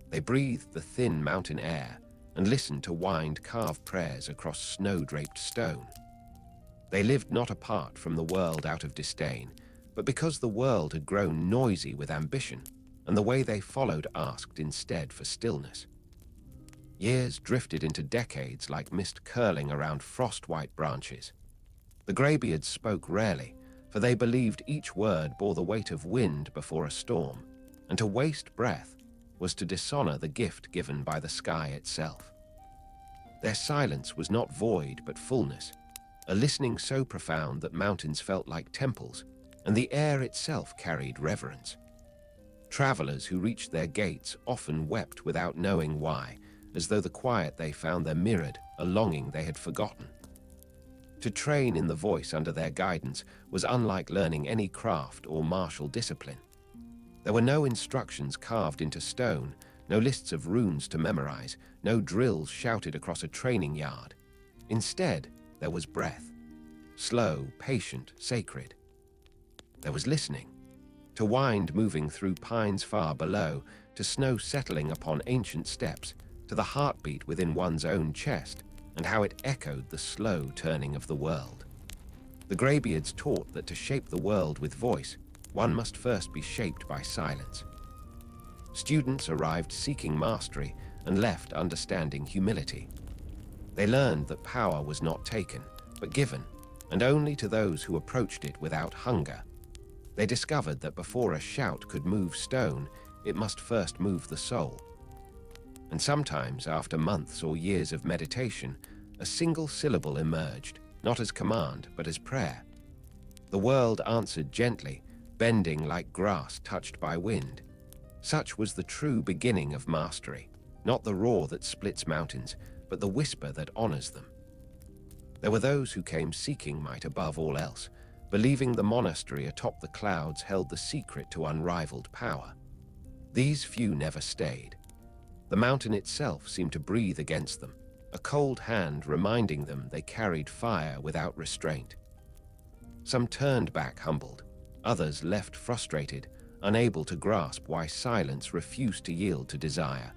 They breathed the thin mountain air and listened to wind carved prayers across snow-draped stone. They lived not apart from the world out of disdain, but because the world had grown noisy with ambition, and the way they followed asked instead for stillness. Years drifted into decades like mist curling around frost-white branches. The Greybeards spoke rarely, for they believed each word bore the weight of wind before a storm, and to waste breath was to dishonor the gift given by the sky itself. Their silence was not void but fullness, a listening so profound that mountains felt like temples, and the air itself carried reverence. Travelers who reached their gates often wept without knowing why, as though the quiet they found there mirrored a longing they had forgotten. To train in the voice under their guidance was unlike learning any craft or martial discipline. There were no instructions carved into stone, no lists of runes to memorize, no drills shouted across a training yard. Instead, there was breath. Slow, patient, sacred. There was listening. To wind moving through pines far below, to snow settling upon ancient steps, to the heartbeat within one's own chest, and how it echoed the slow turning of the world. The Greybeards taught that to shape the world with voice, one must first be shaped by silence. Students arrived seeking mastery and left understanding humility. They learned that power was not taken, but given, and only to those who approached it without hunger. They discovered that before a shout could move stone, it must first move the soul. And sometimes, after months or years of meditation, a single syllable emerged, not as command, but as prayer. The world answered gently, bending like grass touched by wind. Such was the true beginning of mastery, not the roar that splits mountains, but the whisper that honors them. There were those who came seeking might above all else, believing the monastery atop the clouds held the secret to unrivaled power. These few never stayed. The mountain itself seemed to breathe against them, a cold hand reminding them they carried fire without restraint. Some turned back humbled, others left frustrated, unable to grasp why silence refused to yield to desire.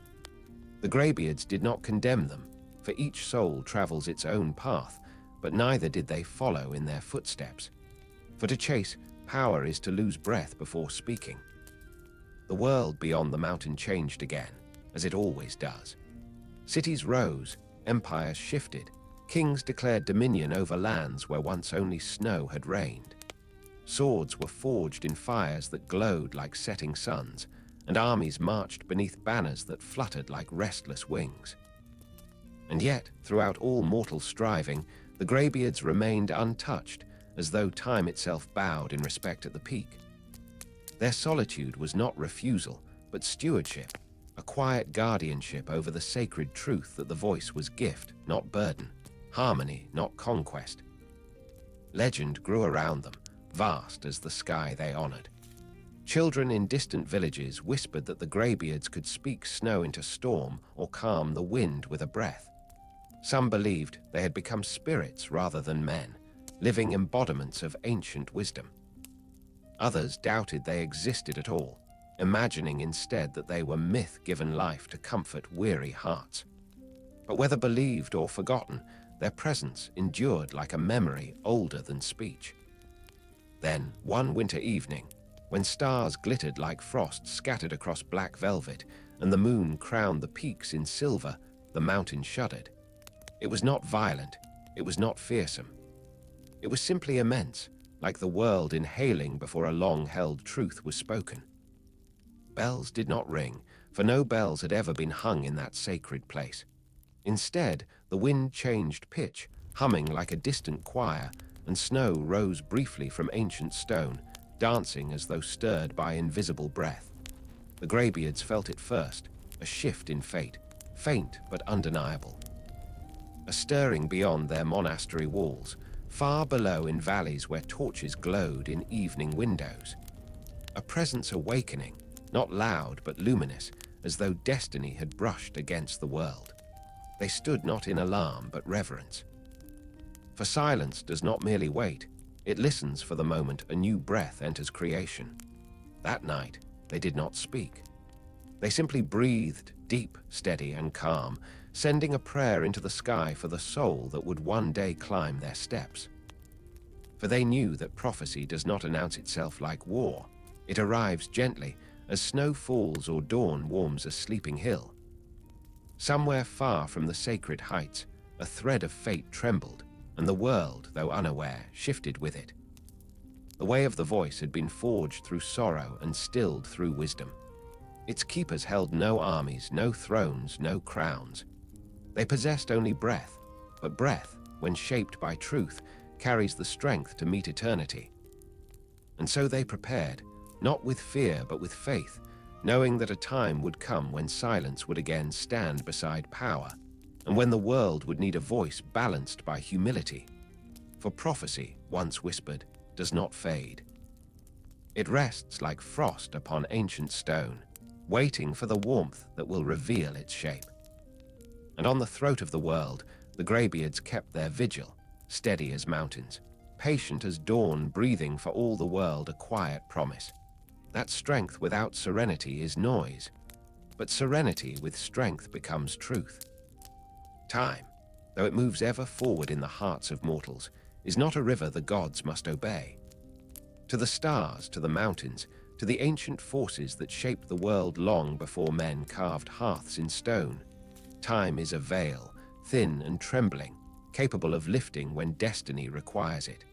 The Greybeards did not condemn them, for each soul travels its own path, but neither did they follow in their footsteps. For to chase power is to lose breath before speaking. The world beyond the mountain changed again, as it always does. Cities rose, empires shifted, kings declared dominion over lands where once only snow had reigned. Swords were forged in fires that glowed like setting suns, and armies marched beneath banners that fluttered like restless wings. And yet, throughout all mortal striving, the Greybeards remained untouched, as though time itself bowed in respect at the peak. Their solitude was not refusal, but stewardship, a quiet guardianship over the sacred truth that the voice was gift, not burden, harmony, not conquest. Legend grew around them, vast as the sky they honored. Children in distant villages whispered that the Greybeards could speak snow into storm or calm the wind with a breath. Some believed they had become spirits rather than men, living embodiments of ancient wisdom. Others doubted they existed at all, imagining instead that they were myth given life to comfort weary hearts. But whether believed or forgotten, their presence endured like a memory older than speech. Then, one winter evening, when stars glittered like frost scattered across black velvet and the moon crowned the peaks in silver, the mountain shuddered. It was not violent, it was not fearsome. It was simply immense, like the world inhaling before a long-held truth was spoken. Bells did not ring, for no bells had ever been hung in that sacred place. Instead, the wind changed pitch, humming like a distant choir, and snow rose briefly from ancient stone, dancing as though stirred by invisible breath. The Greybeards felt it first, a shift in fate, faint but undeniable. A stirring beyond their monastery walls, far below in valleys where torches glowed in evening windows. A presence awakening, not loud but luminous, as though destiny had brushed against the world. They stood not in alarm but reverence. For silence does not merely wait, it listens for the moment a new breath enters creation. That night, they did not speak. They simply breathed, deep, steady, and calm, sending a prayer into the sky for the soul that would one day climb their steps. For they knew that prophecy does not announce itself like war. It arrives gently, as snow falls or dawn warms a sleeping hill. Somewhere far from the sacred heights, a thread of fate trembled, and the world, though unaware, shifted with it. The way of the voice had been forged through sorrow and stilled through wisdom. Its keepers held no armies, no thrones, no crowns. They possessed only breath, but breath, when shaped by truth, carries the strength to meet eternity. And so they prepared, not with fear but with faith, knowing that a time would come when silence would again stand beside power, and when the world would need a voice balanced by humility. For prophecy, once whispered, does not fade. It rests like frost upon ancient stone, waiting for the warmth that will reveal its shape. And on the throat of the world, the Greybeards kept their vigil, steady as mountains, patient as dawn, breathing for all the world a quiet promise. That strength without serenity is noise, but serenity with strength becomes truth. Time, though it moves ever forward in the hearts of mortals, is not a river the gods must obey. To the stars, to the mountains, to the ancient forces that shaped the world long before men carved hearths in stone, time is a veil, thin and trembling, capable of lifting when destiny requires it.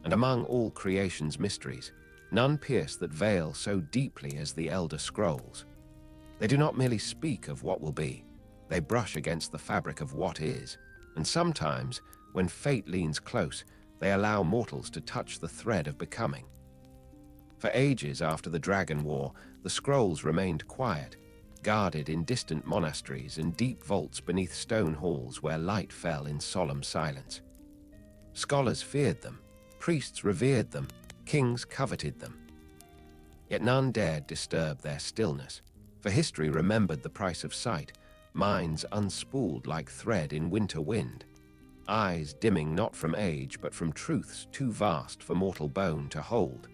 And among all creation's mysteries, none pierce that veil so deeply as the Elder Scrolls. They do not merely speak of what will be, they brush against the fabric of what is, and sometimes, when fate leans close, they allow mortals to touch the thread of becoming. For ages after the Dragon War, the scrolls remained quiet, guarded in distant monasteries and deep vaults beneath stone halls where light fell in solemn silence. Scholars feared them, priests revered them, kings coveted them. Yet none dared disturb their stillness, for history remembered the price of sight, minds unspooled like thread in winter wind, eyes dimming not from age but from truths too vast for mortal bone to hold.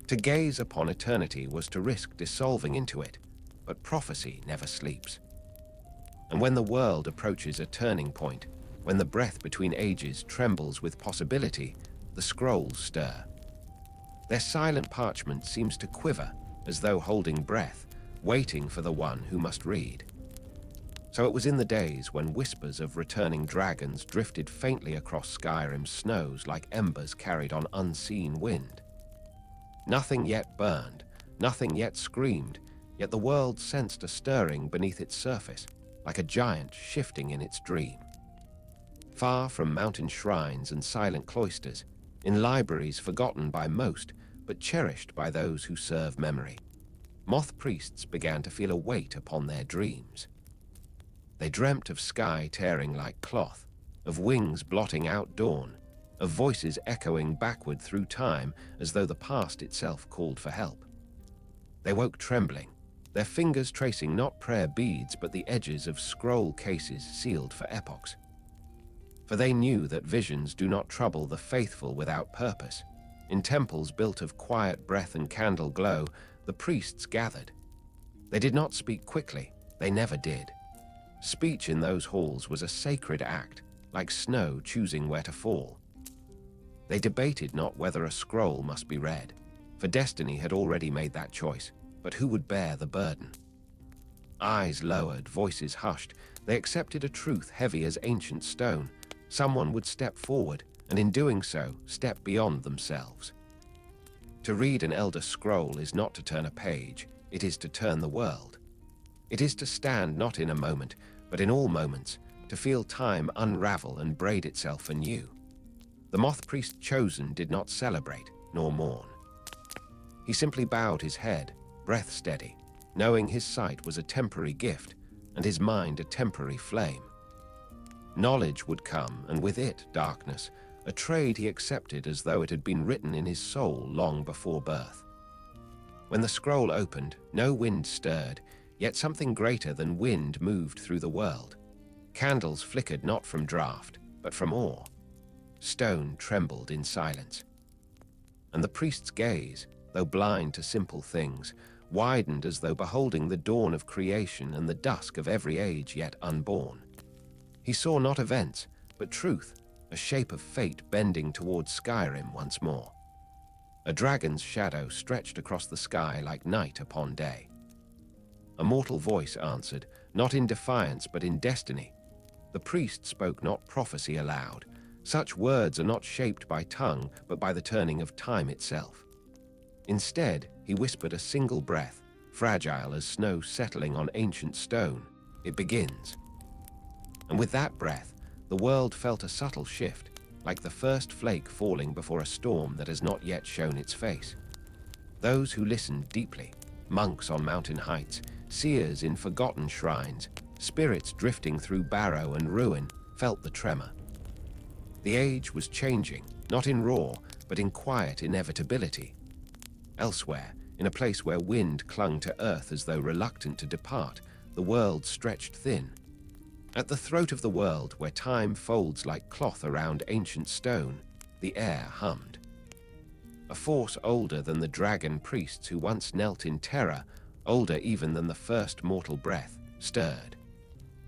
To gaze upon eternity was to risk dissolving into it, but prophecy never sleeps. And when the world approaches a turning point, when the breath between ages trembles with possibility, the scrolls stir. Their silent parchment seems to quiver, as though holding breath, waiting for the one who must read. So it was in the days when whispers of returning dragons drifted faintly across Skyrim's snows like embers carried on unseen wind. Nothing yet burned, nothing yet screamed, yet the world sensed a stirring beneath its surface, like a giant shifting in its dream. Far from mountain shrines and silent cloisters, in libraries forgotten by most, but cherished by those who serve memory, moth priests began to feel a weight upon their dreams. They dreamt of sky tearing like cloth, of wings blotting out dawn, of voices echoing backward through time as though the past itself called for help. They woke trembling, their fingers tracing not prayer beads but the edges of scroll cases sealed for epochs. For they knew that visions do not trouble the faithful without purpose. In temples built of quiet breath and candle glow, the priests gathered. They did not speak quickly, they never did. Speech in those halls was a sacred act, like snow choosing where to fall. They debated not whether a scroll must be read, for destiny had already made that choice, but who would bear the burden? Eyes lowered, voices hushed, they accepted a truth heavy as ancient stone. Someone would step forward, and in doing so, step beyond themselves. To read an Elder Scroll is not to turn a page, it is to turn the world. It is to stand not in a moment, but in all moments, to feel time unravel and braid itself anew. The moth priest chosen did not celebrate, nor mourn. He simply bowed his head, breath steady, knowing his sight was a temporary gift, and his mind a temporary flame. Knowledge would come, and with it darkness, a trade he accepted as though it had been written in his soul long before birth. When the scroll opened, no wind stirred, yet something greater than wind moved through the world. Candles flickered not from draught, but from awe. Stone trembled in silence. And the priest's gaze, though blind to simple things, widened as though beholding the dawn of creation and the dusk of every age yet unborn. He saw not events, but truth, a shape of fate bending towards Skyrim once more. A dragon's shadow stretched across the sky like night upon day. A mortal voice answered, not in defiance but in destiny. The priest spoke not prophecy aloud. Such words are not shaped by tongue, but by the turning of time itself. Instead, he whispered a single breath, fragile as snow settling on ancient stone. It begins. And with that breath, the world felt a subtle shift, like the first flake falling before a storm that has not yet shown its face. Those who listened deeply, monks on mountain heights, seers in forgotten shrines, spirits drifting through barrow and ruin, felt the tremor. The age was changing, not in roar, but in quiet inevitability. Elsewhere, In a place where wind clung to earth as though reluctant to depart, the world stretched thin. At the throat of the world, where time folds like cloth around ancient stone, the air hummed. A force older than the dragon priests who once knelt in terror, older even than the first mortal breath, stirred.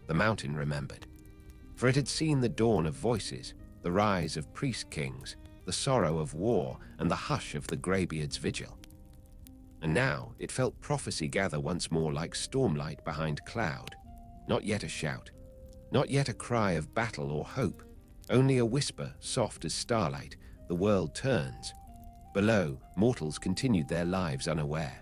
The mountain remembered, for it had seen the dawn of voices, the rise of priest-kings, the sorrow of war, and the hush of the Greybeards' vigil. And now it felt prophecy gather once more like stormlight behind cloud. Not yet a shout, not yet a cry of battle or hope, only a whisper soft as starlight. The world turns. Below, mortals continued their lives unaware.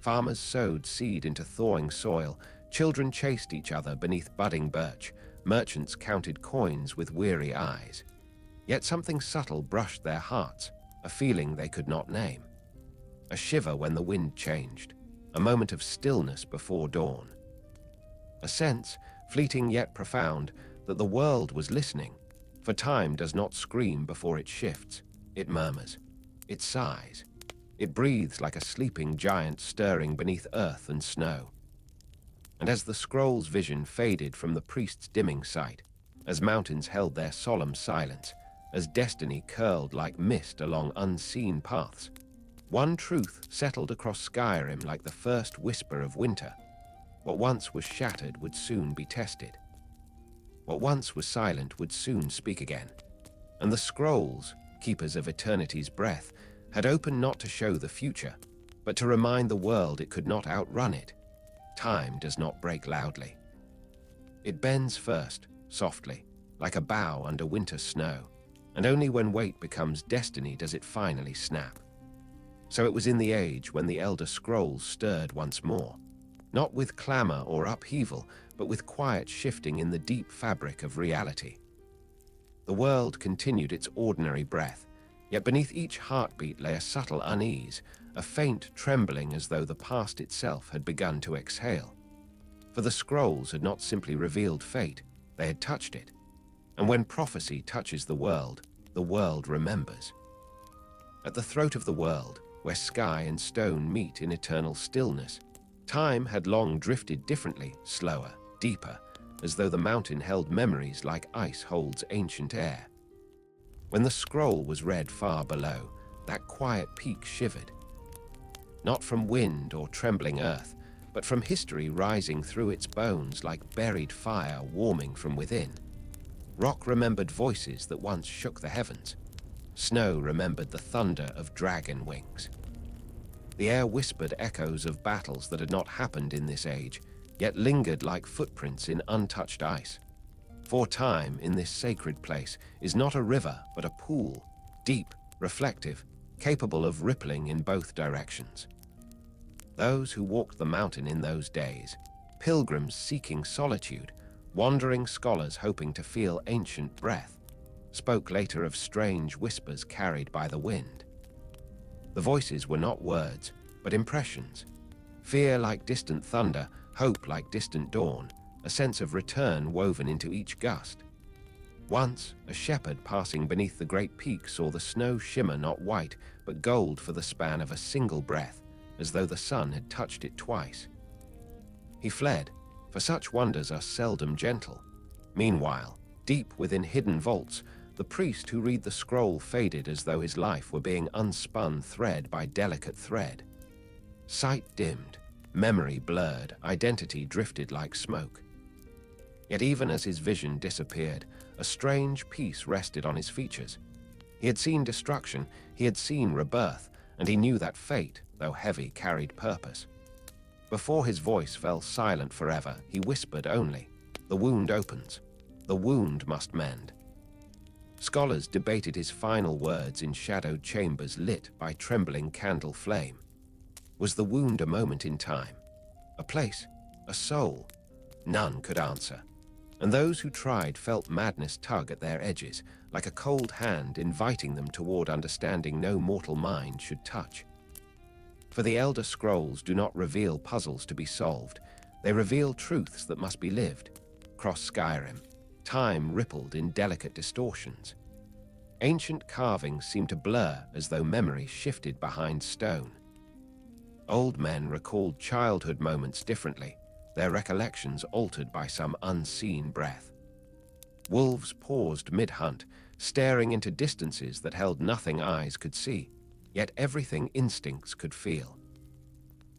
Farmers sowed seed into thawing soil, children chased each other beneath budding birch, merchants counted coins with weary eyes. Yet something subtle brushed their hearts, a feeling they could not name. A shiver when the wind changed, a moment of stillness before dawn. A sense, fleeting yet profound, that the world was listening, for time does not scream before it shifts, it murmurs, it sighs, it breathes like a sleeping giant stirring beneath earth and snow. And as the scroll's vision faded from the priest's dimming sight, as mountains held their solemn silence, as destiny curled like mist along unseen paths, one truth settled across Skyrim like the first whisper of winter. What once was shattered would soon be tested. What once was silent would soon speak again. And the scrolls, keepers of eternity's breath, had opened not to show the future, but to remind the world it could not outrun it. Time does not break loudly. It bends first, softly, like a bough under winter snow, and only when weight becomes destiny does it finally snap. So it was in the age when the Elder Scrolls stirred once more, not with clamor or upheaval, but with quiet shifting in the deep fabric of reality. The world continued its ordinary breath, yet beneath each heartbeat lay a subtle unease, a faint trembling as though the past itself had begun to exhale. For the scrolls had not simply revealed fate, they had touched it. And when prophecy touches the world remembers. At the throat of the world, where sky and stone meet in eternal stillness, time had long drifted differently, slower, deeper, as though the mountain held memories like ice holds ancient air. When the scroll was read far below, that quiet peak shivered. Not from wind or trembling earth, but from history rising through its bones like buried fire warming from within. Rock remembered voices that once shook the heavens. Snow remembered the thunder of dragon wings. The air whispered echoes of battles that had not happened in this age, yet lingered like footprints in untouched ice. For time in this sacred place is not a river, but a pool, deep, reflective, capable of rippling in both directions. Those who walked the mountain in those days, pilgrims seeking solitude, wandering scholars hoping to feel ancient breath, spoke later of strange whispers carried by the wind. The voices were not words, but impressions. Fear like distant thunder, hope like distant dawn, a sense of return woven into each gust. Once, a shepherd passing beneath the great peak saw the snow shimmer not white, but gold for the span of a single breath, as though the sun had touched it twice. He fled, for such wonders are seldom gentle. Meanwhile, deep within hidden vaults, the priest who read the scroll faded as though his life were being unspun thread by delicate thread. Sight dimmed, memory blurred, identity drifted like smoke. Yet even as his vision disappeared, a strange peace rested on his features. He had seen destruction, he had seen rebirth, and he knew that fate, though heavy, carried purpose. Before his voice fell silent forever, he whispered only, "The wound opens. The wound must mend." Scholars debated his final words in shadowed chambers lit by trembling candle flame. Was the wound a moment in time? A place? A soul? None could answer. And those who tried felt madness tug at their edges, like a cold hand inviting them toward understanding no mortal mind should touch. For the Elder Scrolls do not reveal puzzles to be solved, they reveal truths that must be lived. Across Skyrim, time rippled in delicate distortions. Ancient carvings seemed to blur as though memory shifted behind stone. Old men recalled childhood moments differently, their recollections altered by some unseen breath. Wolves paused mid-hunt, staring into distances that held nothing eyes could see, yet everything instincts could feel.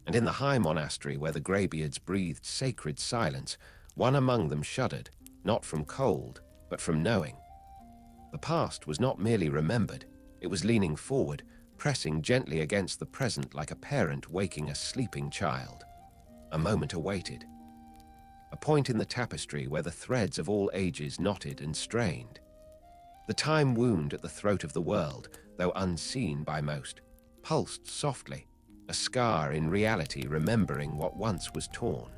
And in the high monastery where the Greybeards breathed sacred silence, one among them shuddered, not from cold, but from knowing. The past was not merely remembered, it was leaning forward, pressing gently against the present like a parent waking a sleeping child. A moment awaited. A point in the tapestry where the threads of all ages knotted and strained. The time wound at the throat of the world, though unseen by most, pulsed softly, a scar in reality remembering what once was torn.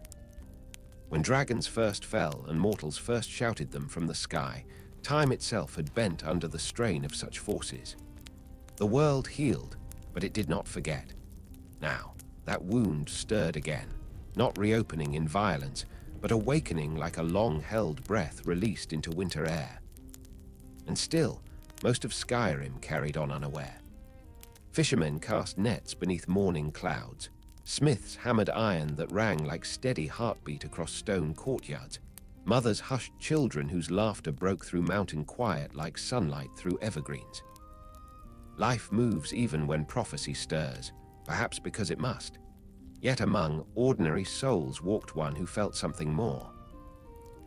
When dragons first fell and mortals first shouted them from the sky, time itself had bent under the strain of such forces. The world healed, but it did not forget. Now, that wound stirred again, not reopening in violence, but awakening like a long-held breath released into winter air. And still, most of Skyrim carried on unaware. Fishermen cast nets beneath morning clouds. Smiths hammered iron that rang like steady heartbeat across stone courtyards. Mothers hushed children whose laughter broke through mountain quiet like sunlight through evergreens. Life moves even when prophecy stirs, perhaps because it must. Yet among ordinary souls walked one who felt something more.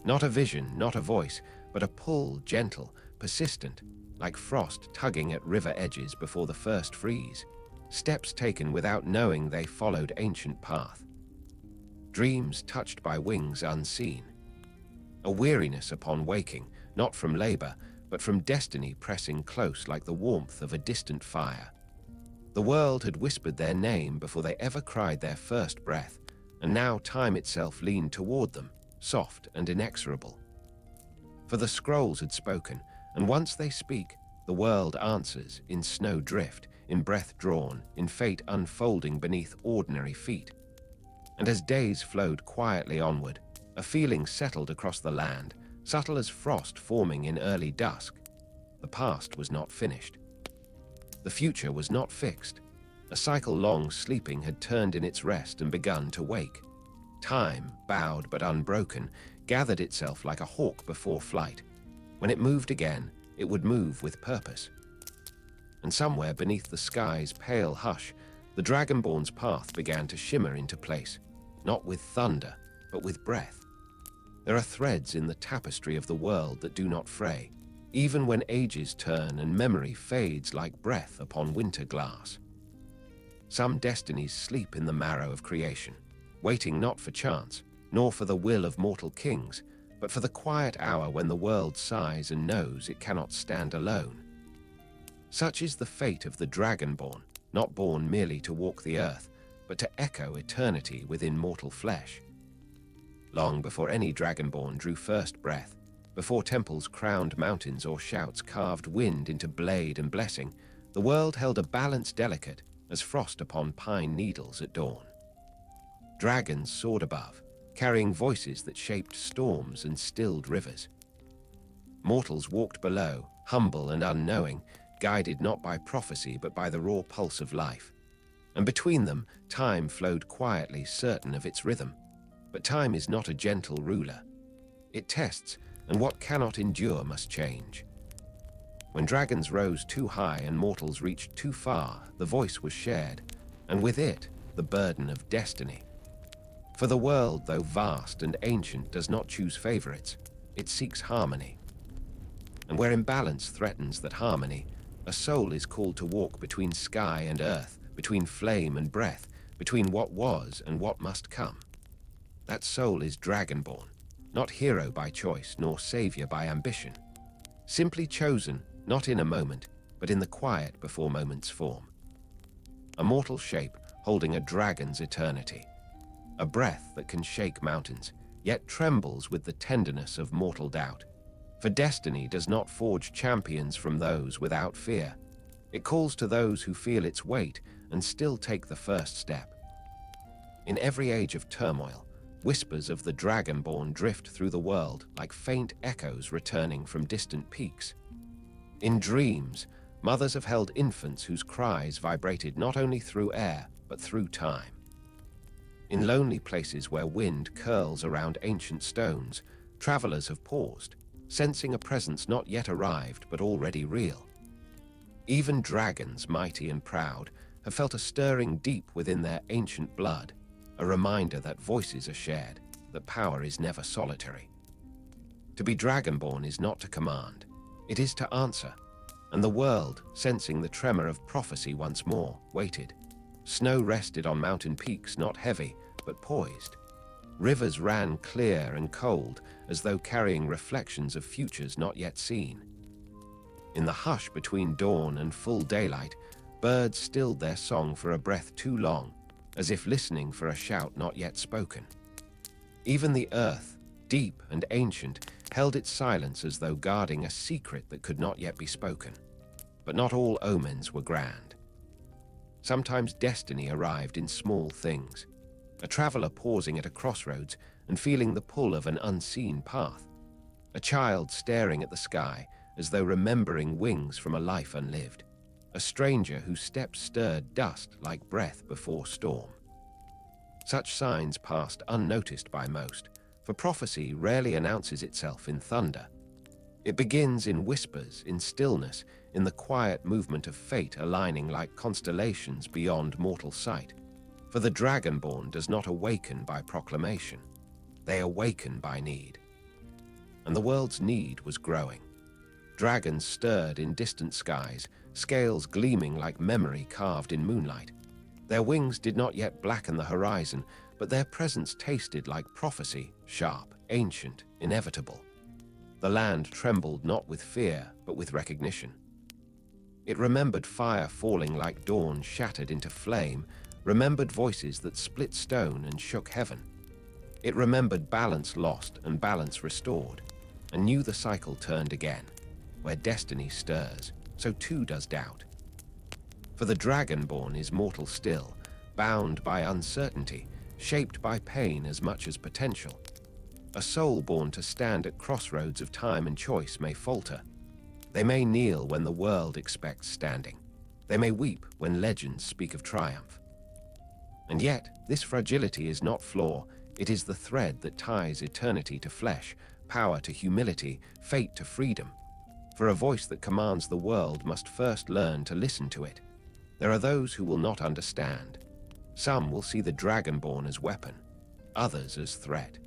Not a vision, not a voice, but a pull, gentle, persistent, like frost tugging at river edges before the first freeze. Steps taken without knowing they followed ancient path. Dreams touched by wings unseen. A weariness upon waking, not from labor, but from destiny pressing close like the warmth of a distant fire. The world had whispered their name before they ever cried their first breath, and now time itself leaned toward them, soft and inexorable. For the scrolls had spoken, and once they speak, the world answers in snow drift, in breath drawn, in fate unfolding beneath ordinary feet. And as days flowed quietly onward, a feeling settled across the land, subtle as frost forming in early dusk. The past was not finished. The future was not fixed. A cycle long sleeping had turned in its rest and begun to wake. Time, bowed but unbroken, gathered itself like a hawk before flight. When it moved again, it would move with purpose. And somewhere beneath the sky's pale hush, the Dragonborn's path began to shimmer into place, not with thunder, but with breath. There are threads in the tapestry of the world that do not fray, even when ages turn and memory fades like breath upon winter glass. Some destinies sleep in the marrow of creation, waiting not for chance, nor for the will of mortal kings, but for the quiet hour when the world sighs and knows it cannot stand alone. Such is the fate of the Dragonborn, not born merely to walk the earth, but to echo eternity within mortal flesh. Long before any Dragonborn drew first breath, before temples crowned mountains or shouts carved wind into blade and blessing, the world held a balance delicate as frost upon pine needles at dawn. Dragons soared above, carrying voices that shaped storms and stilled rivers. Mortals walked below, humble and unknowing, guided not by prophecy but by the raw pulse of life. And between them, time flowed quietly, certain of its rhythm. But time is not a gentle ruler. It tests, and what cannot endure must change. When dragons rose too high and mortals reached too far, the voice was shared, and with it, the burden of destiny. For the world, though vast and ancient, does not choose favorites. It seeks harmony. And where imbalance threatens that harmony, a soul is called to walk between sky and earth, between flame and breath, between what was and what must come. That soul is Dragonborn, not hero by choice nor savior by ambition. Simply chosen, not in a moment, but in the quiet before moments form. A mortal shape holding a dragon's eternity. A breath that can shake mountains, yet trembles with the tenderness of mortal doubt. For destiny does not forge champions from those without fear. It calls to those who feel its weight and still take the first step. In every age of turmoil, whispers of the Dragonborn drift through the world like faint echoes returning from distant peaks. In dreams, mothers have held infants whose cries vibrated not only through air, but through time. In lonely places where wind curls around ancient stones, travelers have paused, sensing a presence not yet arrived but already real. Even dragons, mighty and proud, have felt a stirring deep within their ancient blood, a reminder that voices are shared, that power is never solitary. To be Dragonborn is not to command, it is to answer, and the world, sensing the tremor of prophecy once more, waited. Snow rested on mountain peaks, not heavy, but poised. Rivers ran clear and cold, as though carrying reflections of futures not yet seen. In the hush between dawn and full daylight, birds stilled their song for a breath too long, as if listening for a shout not yet spoken. Even the earth, deep and ancient, held its silence as though guarding a secret that could not yet be spoken. But not all omens were grand. Sometimes destiny arrived in small things. A traveler pausing at a crossroads and feeling the pull of an unseen path. A child staring at the sky as though remembering wings from a life unlived. A stranger whose steps stirred dust like breath before storm. Such signs passed unnoticed by most, for prophecy rarely announces itself in thunder. It begins in whispers, in stillness, in the quiet movement of fate aligning like constellations beyond mortal sight. For the Dragonborn does not awaken by proclamation. They awaken by need. And the world's need was growing. Dragons stirred in distant skies, scales gleaming like memory carved in moonlight. Their wings did not yet blacken the horizon, but their presence tasted like prophecy, sharp, ancient, inevitable. The land trembled not with fear, but with recognition. It remembered fire falling like dawn shattered into flame, remembered voices that split stone and shook heaven. It remembered balance lost and balance restored, and knew the cycle turned again. Where destiny stirs, so too does doubt. For the Dragonborn is mortal still, bound by uncertainty, shaped by pain as much as potential. A soul born to stand at crossroads of time and choice may falter. They may kneel when the world expects standing. They may weep when legends speak of triumph. And yet, this fragility is not flaw, it is the thread that ties eternity to flesh, power to humility, fate to freedom. For a voice that commands the world must first learn to listen to it. There are those who will not understand. Some will see the Dragonborn as weapon, others as threat.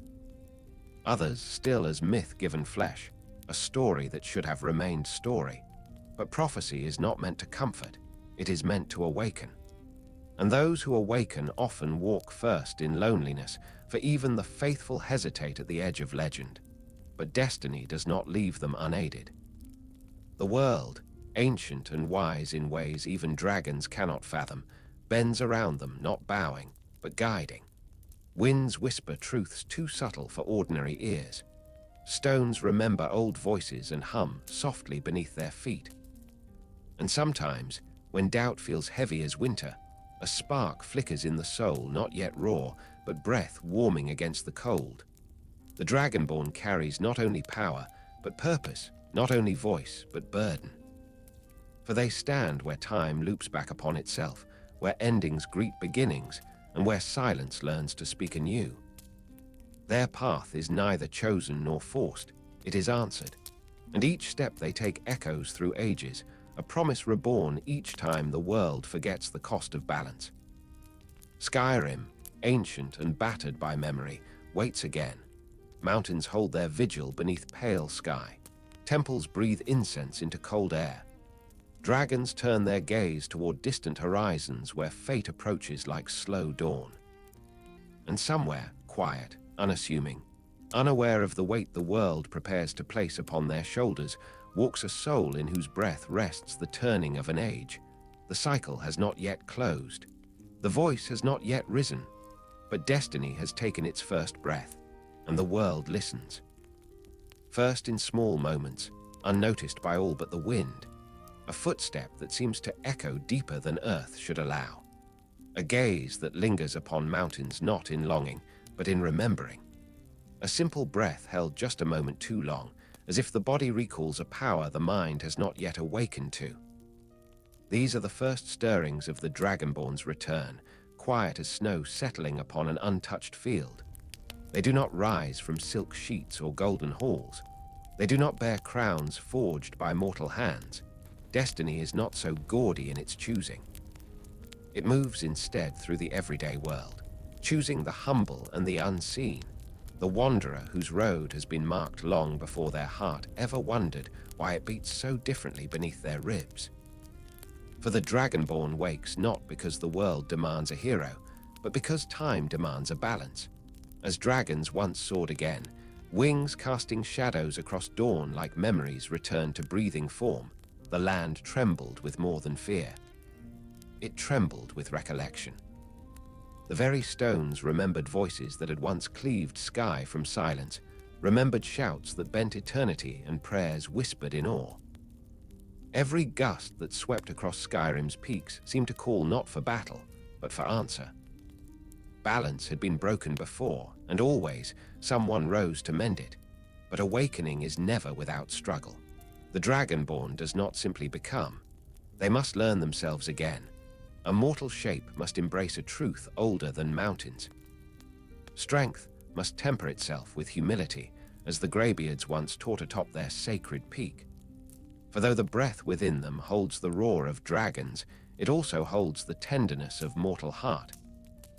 Others still as myth given flesh, a story that should have remained story. But prophecy is not meant to comfort, it is meant to awaken. And those who awaken often walk first in loneliness, for even the faithful hesitate at the edge of legend. But destiny does not leave them unaided. The world, ancient and wise in ways even dragons cannot fathom, bends around them, not bowing, but guiding. Winds whisper truths too subtle for ordinary ears. Stones remember old voices and hum softly beneath their feet. And sometimes, when doubt feels heavy as winter, a spark flickers in the soul, not yet raw, but breath warming against the cold. The Dragonborn carries not only power, but purpose, not only voice, but burden. For they stand where time loops back upon itself, where endings greet beginnings, and where silence learns to speak anew. Their path is neither chosen nor forced, it is answered, and each step they take echoes through ages, a promise reborn each time the world forgets the cost of balance. Skyrim, ancient and battered by memory, waits again. Mountains hold their vigil beneath pale sky. Temples breathe incense into cold air. Dragons turn their gaze toward distant horizons where fate approaches like slow dawn. And somewhere, quiet, unassuming, unaware of the weight the world prepares to place upon their shoulders, walks a soul in whose breath rests the turning of an age. The cycle has not yet closed. The voice has not yet risen, but destiny has taken its first breath, and the world listens. First in small moments, unnoticed by all but the wind, a footstep that seems to echo deeper than earth should allow. A gaze that lingers upon mountains not in longing, but in remembering. A simple breath held just a moment too long, as if the body recalls a power the mind has not yet awakened to. These are the first stirrings of the Dragonborn's return, quiet as snow settling upon an untouched field. They do not rise from silk sheets or golden halls. They do not bear crowns forged by mortal hands. Destiny is not so gaudy in its choosing. It moves instead through the everyday world, choosing the humble and the unseen, the wanderer whose road has been marked long before their heart ever wondered why it beats so differently beneath their ribs. For the Dragonborn wakes not because the world demands a hero, but because time demands a balance. As dragons once soared again, wings casting shadows across dawn like memories returned to breathing form, the land trembled with more than fear. It trembled with recollection. The very stones remembered voices that had once cleaved sky from silence, remembered shouts that bent eternity and prayers whispered in awe. Every gust that swept across Skyrim's peaks seemed to call not for battle, but for answer. Balance had been broken before, and always someone rose to mend it. But awakening is never without struggle. The Dragonborn does not simply become. They must learn themselves again. A mortal shape must embrace a truth older than mountains. Strength must temper itself with humility, as the Greybeards once taught atop their sacred peak. For though the breath within them holds the roar of dragons, it also holds the tenderness of mortal heart.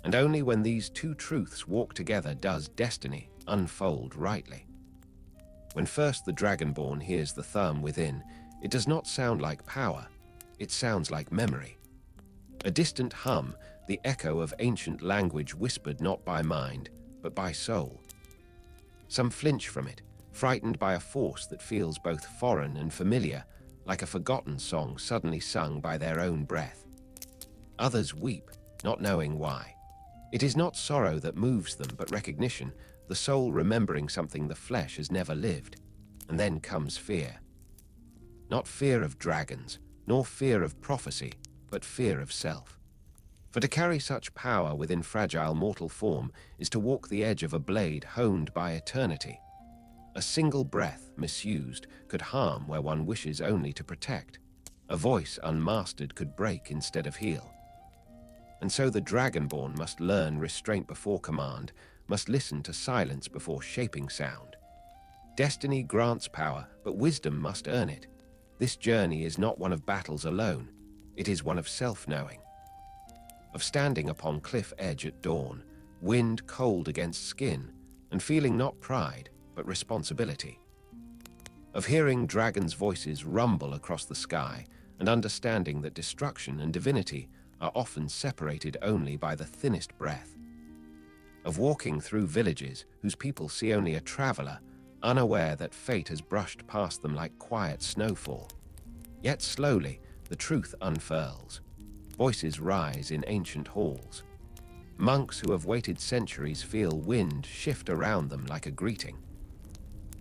And only when these two truths walk together does destiny unfold rightly. When first the Dragonborn hears the thumb within, it does not sound like power, it sounds like memory. A distant hum, the echo of ancient language whispered not by mind, but by soul. Some flinch from it, frightened by a force that feels both foreign and familiar, like a forgotten song suddenly sung by their own breath. Others weep, not knowing why. It is not sorrow that moves them, but recognition, the soul remembering something the flesh has never lived. And then comes fear. Not fear of dragons, nor fear of prophecy, but fear of self. For to carry such power within fragile mortal form is to walk the edge of a blade honed by eternity. A single breath, misused, could harm where one wishes only to protect. A voice unmastered could break instead of heal. And so the Dragonborn must learn restraint before command, must listen to silence before shaping sound. Destiny grants power, but wisdom must earn it. This journey is not one of battles alone, it is one of self-knowing. Of standing upon cliff edge at dawn, wind cold against skin, and feeling not pride, but responsibility. Of hearing dragons' voices rumble across the sky, and understanding that destruction and divinity are often separated only by the thinnest breath. Of walking through villages whose people see only a traveler, unaware that fate has brushed past them like quiet snowfall. Yet slowly, the truth unfurls. Voices rise in ancient halls. Monks who have waited centuries feel wind shift around them like a greeting.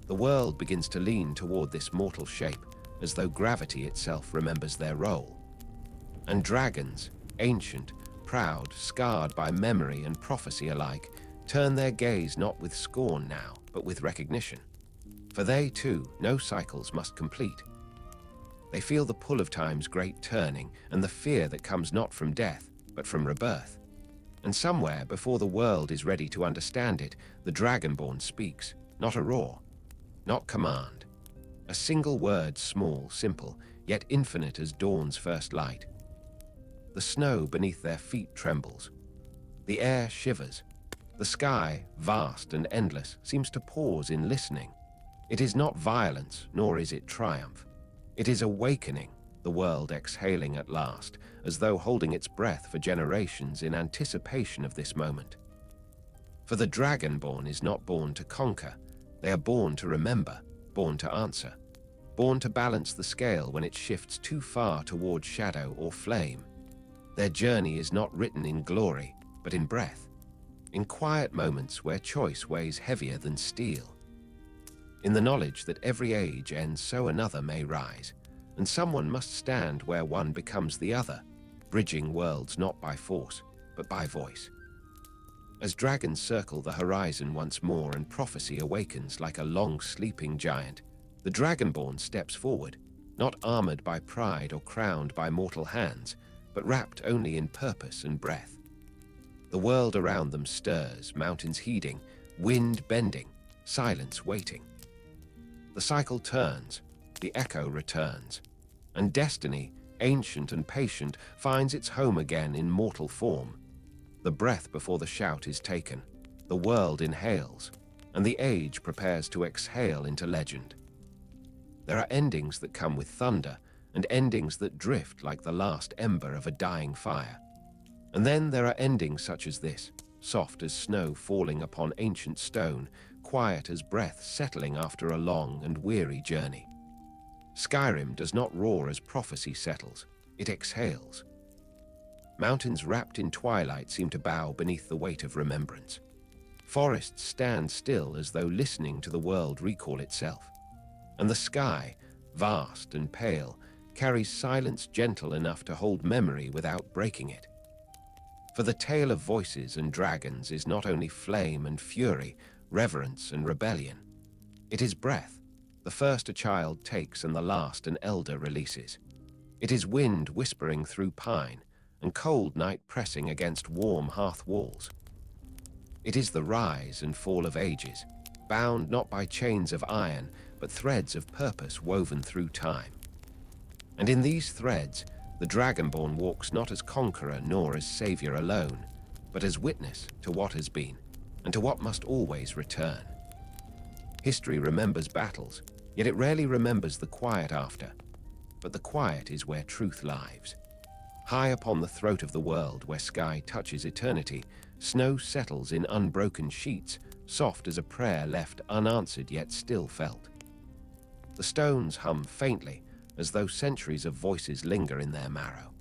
The world begins to lean toward this mortal shape, as though gravity itself remembers their role. And dragons, ancient, proud, scarred by memory and prophecy alike, turn their gaze not with scorn now, but with recognition. For they, too, no cycles must complete. They feel the pull of time's great turning and the fear that comes not from death, but from rebirth. And somewhere, before the world is ready to understand it, the Dragonborn speaks, not a roar, not command. A single word, small, simple, yet infinite as dawn's first light. The snow beneath their feet trembles. The air shivers. The sky, vast and endless, seems to pause in listening. It is not violence, nor is it triumph. It is awakening, the world exhaling at last, as though holding its breath for generations in anticipation of this moment. For the Dragonborn is not born to conquer. They are born to remember, born to answer, born to balance the scale when it shifts too far toward shadow or flame. Their journey is not written in glory, but in breath, in quiet moments where choice weighs heavier than steel. In the knowledge that every age ends so another may rise, and someone must stand where one becomes the other, bridging worlds not by force, but by voice. As dragons circle the horizon once more and prophecy awakens like a long-sleeping giant, the Dragonborn steps forward, not armored by pride or crowned by mortal hands, but wrapped only in purpose and breath. The world around them stirs, mountains heeding, wind bending, silence waiting. The cycle turns, the echo returns, and destiny, ancient and patient, finds its home again in mortal form. The breath before the shout is taken, the world inhales, and the age prepares to exhale into legend. There are endings that come with thunder, and endings that drift like the last ember of a dying fire. And then there are endings such as this, soft as snow falling upon ancient stone, quiet as breath settling after a long and weary journey. Skyrim does not roar as prophecy settles, it exhales. Mountains wrapped in twilight seem to bow beneath the weight of remembrance. Forests stand still as though listening to the world recall itself. And the sky, vast and pale, carries silence gentle enough to hold memory without breaking it. For the tale of voices and dragons is not only flame and fury, reverence and rebellion. It is breath, the first a child takes and the last an elder releases. It is wind whispering through pine, and cold night pressing against warm hearth walls. It is the rise and fall of ages, bound not by chains of iron, but threads of purpose woven through time. And in these threads, the Dragonborn walks not as conqueror nor as savior alone, but as witness to what has been, and to what must always return. History remembers battles, yet it rarely remembers the quiet after. But the quiet is where truth lives. High upon the throat of the world, where sky touches eternity, snow settles in unbroken sheets, soft as a prayer left unanswered yet still felt. The stones hum faintly, as though centuries of voices linger in their marrow.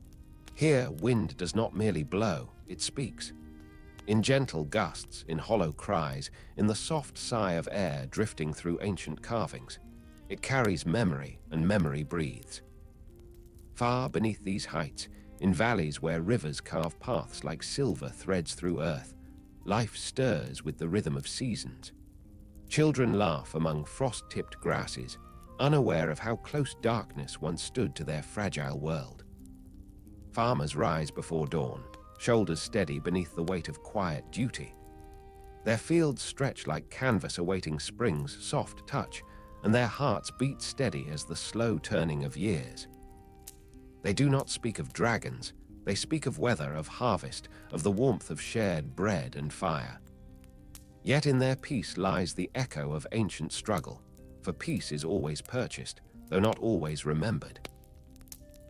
Here, wind does not merely blow, it speaks. In gentle gusts, in hollow cries, in the soft sigh of air drifting through ancient carvings, it carries memory, and memory breathes. Far beneath these heights, in valleys where rivers carve paths like silver threads through earth, life stirs with the rhythm of seasons. Children laugh among frost-tipped grasses, unaware of how close darkness once stood to their fragile world. Farmers rise before dawn, shoulders steady beneath the weight of quiet duty. Their fields stretch like canvas awaiting spring's soft touch, and their hearts beat steady as the slow turning of years. They do not speak of dragons, they speak of weather, of harvest, of the warmth of shared bread and fire. Yet in their peace lies the echo of ancient struggle, for peace is always purchased, though not always remembered.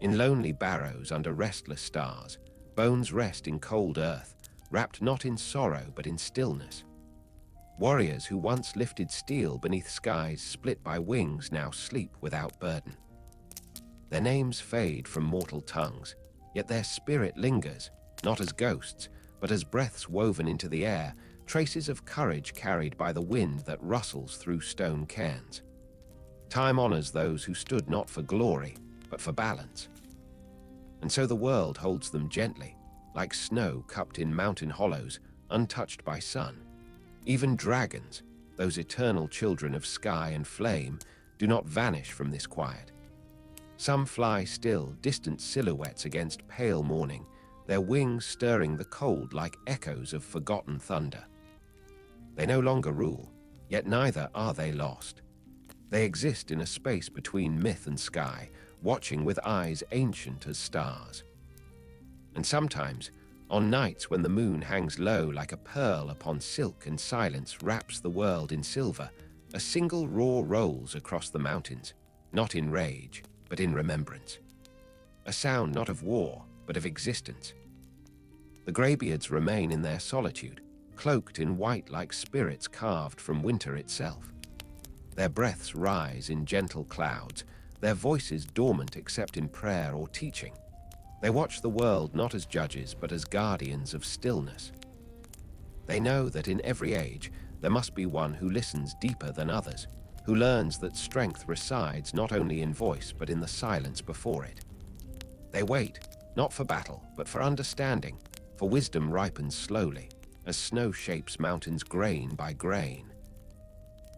In lonely barrows under restless stars, bones rest in cold earth, wrapped not in sorrow but in stillness. Warriors who once lifted steel beneath skies split by wings now sleep without burden. Their names fade from mortal tongues, yet their spirit lingers, not as ghosts, but as breaths woven into the air, traces of courage carried by the wind that rustles through stone cairns. Time honors those who stood not for glory, but for balance. And so the world holds them gently, like snow cupped in mountain hollows, untouched by sun. Even dragons, those eternal children of sky and flame, do not vanish from this quiet. Some fly still, distant silhouettes against pale morning, their wings stirring the cold like echoes of forgotten thunder. They no longer rule, yet neither are they lost. They exist in a space between myth and sky, watching with eyes ancient as stars. And sometimes, on nights when the moon hangs low like a pearl upon silk and silence wraps the world in silver, a single roar rolls across the mountains, not in rage, but in remembrance. A sound not of war, but of existence. The Greybeards remain in their solitude, cloaked in white like spirits carved from winter itself. Their breaths rise in gentle clouds, their voices dormant except in prayer or teaching. They watch the world not as judges, but as guardians of stillness. They know that in every age, there must be one who listens deeper than others, who learns that strength resides not only in voice, but in the silence before it. They wait, not for battle, but for understanding, for wisdom ripens slowly, as snow shapes mountains grain by grain.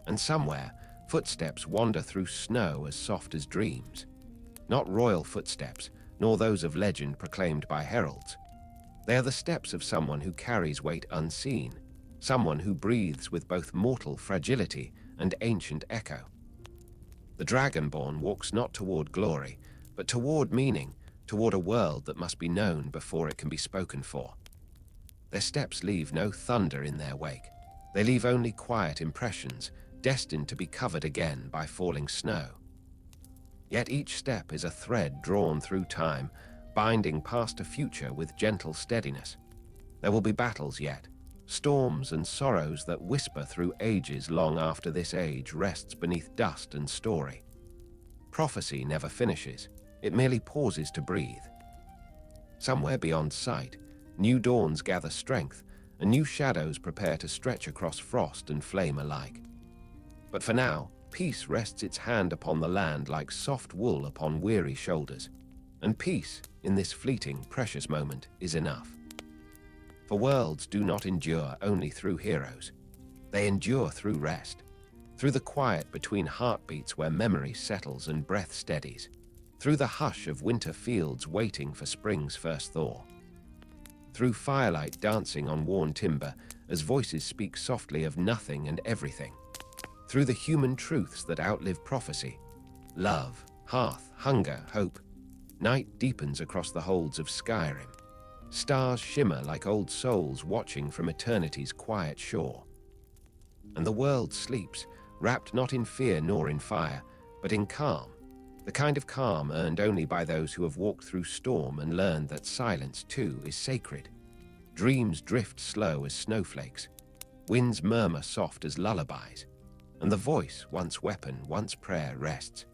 And somewhere, footsteps wander through snow as soft as dreams. Not royal footsteps, nor those of legend proclaimed by heralds, They are the steps of someone who carries weight unseen, someone who breathes with both mortal fragility and ancient echo. The Dragonborn walks not toward glory, but toward meaning, toward a world that must be known before it can be spoken for. Their steps leave no thunder in their wake. They leave only quiet impressions, destined to be covered again by falling snow. Yet each step is a thread drawn through time, binding past a future with gentle steadiness. There will be battles yet, storms and sorrows that whisper through ages long after this age rests beneath dust and story. Prophecy never finishes, it merely pauses to breathe. Somewhere beyond sight, new dawns gather strength, and new shadows prepare to stretch across frost and flame alike. But for now, peace rests its hand upon the land like soft wool upon weary shoulders. And peace, in this fleeting, precious moment, is enough. For worlds do not endure only through heroes. They endure through rest, through the quiet between heartbeats where memory settles and breath steadies, through the hush of winter fields waiting for spring's first thaw, through firelight dancing on worn timber as voices speak softly of nothing and everything, through the human truths that outlive prophecy, love, hearth, hunger, hope. Night deepens across the holds of Skyrim. Stars shimmer like old souls watching from eternity's quiet shore. And the world sleeps, wrapped not in fear nor in fire, but in calm, the kind of calm earned only by those who have walked through storm and learned that silence, too, is sacred. Dreams drift slow as snowflakes. Winds murmur soft as lullabies. And the voice, once weapon, once prayer, rests.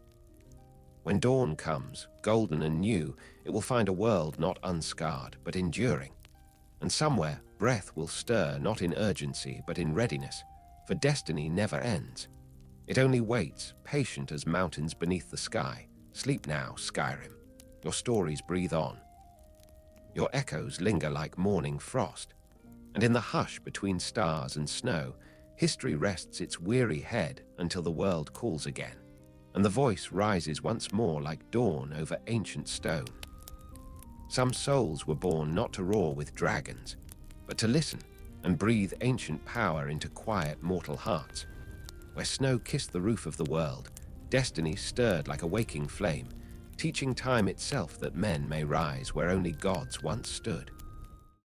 When dawn comes, golden and new, it will find a world not unscarred, but enduring. And somewhere, breath will stir not in urgency, but in readiness, for destiny never ends. It only waits, patient as mountains beneath the sky. Sleep now, Skyrim. Your stories breathe on. Your echoes linger like morning frost. And in the hush between stars and snow, history rests its weary head until the world calls again. And the voice rises once more like dawn over ancient stone. Some souls were born not to roar with dragons, but to listen and breathe ancient power into quiet mortal hearts. Where snow kissed the roof of the world, destiny stirred like a waking flame, teaching time itself that men may rise where only gods once stood.